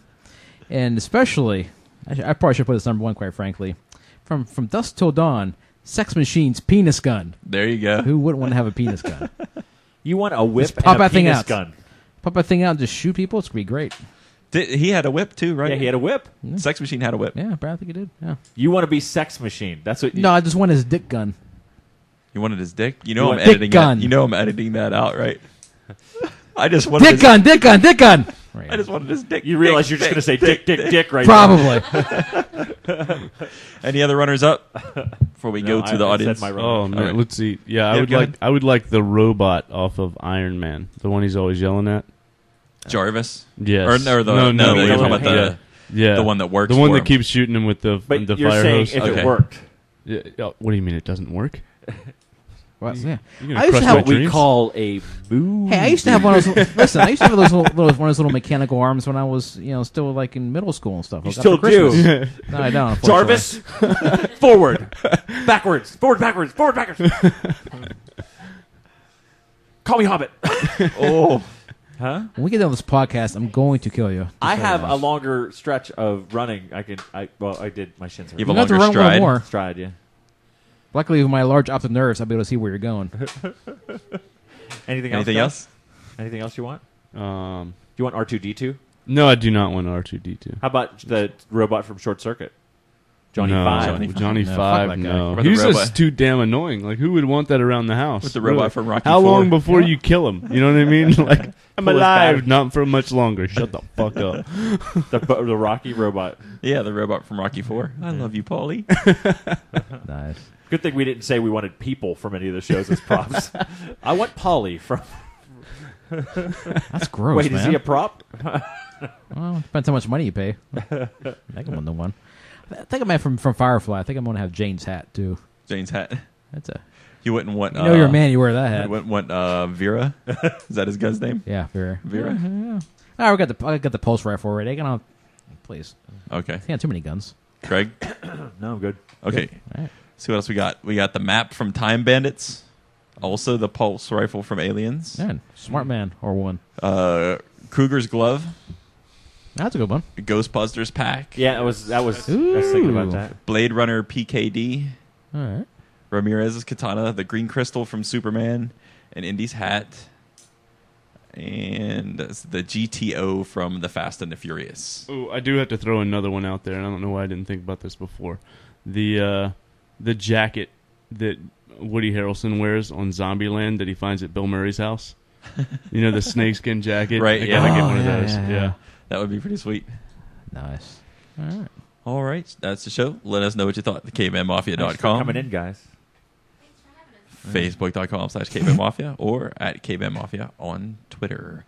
Speaker 3: And especially, I probably should put this number one, quite frankly. From Dusk Till Dawn, Sex Machine's penis gun.
Speaker 2: There you go.
Speaker 3: Who wouldn't want to have a penis gun?
Speaker 4: You want a whip
Speaker 3: Just pop
Speaker 4: and a
Speaker 3: that thing
Speaker 4: penis
Speaker 3: out.
Speaker 4: gun.
Speaker 3: Pop that thing out and just shoot people? It's going to be great.
Speaker 2: He had a whip too, right?
Speaker 4: Yeah, he had a whip.
Speaker 2: Sex Machine had a whip.
Speaker 3: Yeah, I think he did. Yeah.
Speaker 4: You want to be Sex Machine. That's what you...
Speaker 3: No, I just want his dick gun.
Speaker 2: You wanted his dick. You
Speaker 4: You
Speaker 2: know I'm
Speaker 4: want-
Speaker 2: editing
Speaker 3: Dick gun.
Speaker 2: that. You know I'm editing that out, right? I just wanted
Speaker 3: Dick
Speaker 2: his,
Speaker 3: gun, dick gun, dick gun! Right.
Speaker 2: I just wanted his dick.
Speaker 4: You realize
Speaker 2: dick,
Speaker 4: you're just
Speaker 2: dick,
Speaker 4: going to say dick right now.
Speaker 3: Probably.
Speaker 2: Any other runners up before we go
Speaker 4: No,
Speaker 2: to the
Speaker 4: I
Speaker 2: audience?
Speaker 4: said my
Speaker 5: Oh
Speaker 4: runner.
Speaker 5: man,
Speaker 2: All right.
Speaker 5: let's see. Yeah,
Speaker 2: Yeah, go
Speaker 5: I would like the robot off of Iron Man, the one he's always yelling at.
Speaker 2: Jarvis.
Speaker 5: Yes.
Speaker 2: Or the
Speaker 5: no,
Speaker 2: you're
Speaker 4: the
Speaker 2: talking about
Speaker 4: hand.
Speaker 5: yeah,
Speaker 2: the one that works.
Speaker 5: the one
Speaker 2: for
Speaker 5: that
Speaker 2: him.
Speaker 5: keeps shooting him with the
Speaker 4: But
Speaker 5: the
Speaker 4: you're
Speaker 5: fire
Speaker 4: saying
Speaker 5: hose.
Speaker 4: if
Speaker 2: Okay.
Speaker 4: it worked.
Speaker 5: Yeah, what do you mean it doesn't work?
Speaker 3: Well, yeah.
Speaker 5: You're gonna
Speaker 3: I used to
Speaker 5: crush
Speaker 3: have
Speaker 5: my
Speaker 4: What we
Speaker 5: dreams?
Speaker 4: call a move.
Speaker 3: Hey, I used to have one of those. Listen, I used to have one of those little mechanical arms when I was, still like in middle school and stuff. I
Speaker 4: You
Speaker 3: got
Speaker 4: still
Speaker 3: for Christmas.
Speaker 4: do.
Speaker 3: No, I don't. unfortunately.
Speaker 4: Jarvis, forward, backwards, forward, backwards, forward, backwards. Call me Hobbit.
Speaker 2: Oh,
Speaker 4: Huh?
Speaker 3: When we get done with this podcast, I'm going to kill you.
Speaker 4: I have a longer stretch of running. I did my shins.
Speaker 2: you have
Speaker 3: You
Speaker 2: a
Speaker 3: have to
Speaker 2: longer
Speaker 3: run a little
Speaker 2: stride.
Speaker 3: more.
Speaker 4: stride, yeah.
Speaker 3: Luckily, with my large optic nerves, I'll be able to see where you're going.
Speaker 4: Anything
Speaker 2: Anything
Speaker 4: else?
Speaker 2: else?
Speaker 4: Anything else you want?
Speaker 5: Um,
Speaker 4: Do you want R2D2?
Speaker 5: no, I do not want R2D2.
Speaker 4: How about the robot from Short Circuit? Johnny
Speaker 5: No,
Speaker 4: Five.
Speaker 5: Johnny
Speaker 3: No,
Speaker 5: Five.
Speaker 3: fuck that guy.
Speaker 5: No,
Speaker 2: Or the
Speaker 5: he's
Speaker 2: robot.
Speaker 5: just too damn annoying. Like, who would want that around the house?
Speaker 2: With the robot from Rocky
Speaker 5: How
Speaker 2: IV.
Speaker 5: long before you kill him? You know what I mean? Like, I'm
Speaker 4: Pull his
Speaker 5: alive,
Speaker 4: back.
Speaker 5: not for much longer. Shut the fuck up.
Speaker 4: the Rocky robot.
Speaker 2: Yeah, the robot from Rocky IV. I love you, Paulie.
Speaker 3: Nice.
Speaker 4: Good thing we didn't say we wanted people from any of the shows as props. I want Polly from.
Speaker 3: That's gross,
Speaker 4: Wait,
Speaker 3: man.
Speaker 4: is he a prop?
Speaker 3: Well, depends how much money you pay. I think I'm on the one. I think I'm from Firefly. I think I'm going to have Jane's hat, too.
Speaker 2: Jane's hat.
Speaker 3: That's a...
Speaker 2: You wouldn't want...
Speaker 3: You know you're a man, you wear that hat.
Speaker 2: You wouldn't want Vera? Is that his gun's name?
Speaker 3: Yeah, Vera.
Speaker 2: Vera?
Speaker 3: Yeah. Oh, I got the pulse rifle already. Please.
Speaker 2: Okay.
Speaker 3: Can't too many guns.
Speaker 2: Craig?
Speaker 4: No, I'm good.
Speaker 2: Okay.
Speaker 3: All right.
Speaker 2: See what else we got. We got the map from Time Bandits. Also the pulse rifle from Aliens.
Speaker 3: Man, smart man or one.
Speaker 2: Kruger's glove.
Speaker 3: That's a good one.
Speaker 2: Ghostbusters pack.
Speaker 4: Yeah, I was
Speaker 3: Ooh.
Speaker 4: thinking about that.
Speaker 2: Blade Runner PKD.
Speaker 3: All right.
Speaker 2: Ramirez's katana. The green crystal from Superman. And Indy's hat. And the GTO from The Fast and the Furious.
Speaker 5: Oh, I do have to throw another one out there, and I don't know why I didn't think about this before. The jacket that Woody Harrelson wears on Zombieland that he finds at Bill Murray's house. You know, the snakeskin jacket?
Speaker 2: Right,
Speaker 5: I
Speaker 2: yeah.
Speaker 5: gotta get
Speaker 3: Oh,
Speaker 5: one of
Speaker 3: yeah,
Speaker 5: those.
Speaker 3: yeah,
Speaker 5: Yeah.
Speaker 3: yeah.
Speaker 2: That would be pretty sweet.
Speaker 3: Nice. All right.
Speaker 2: All right. That's the show. Let us know what you thought.
Speaker 4: Thanks for
Speaker 2: TheCavemanMafia.com.
Speaker 4: coming in, guys.
Speaker 2: Facebook.com/CavemanMafia or at CavemanMafia on Twitter.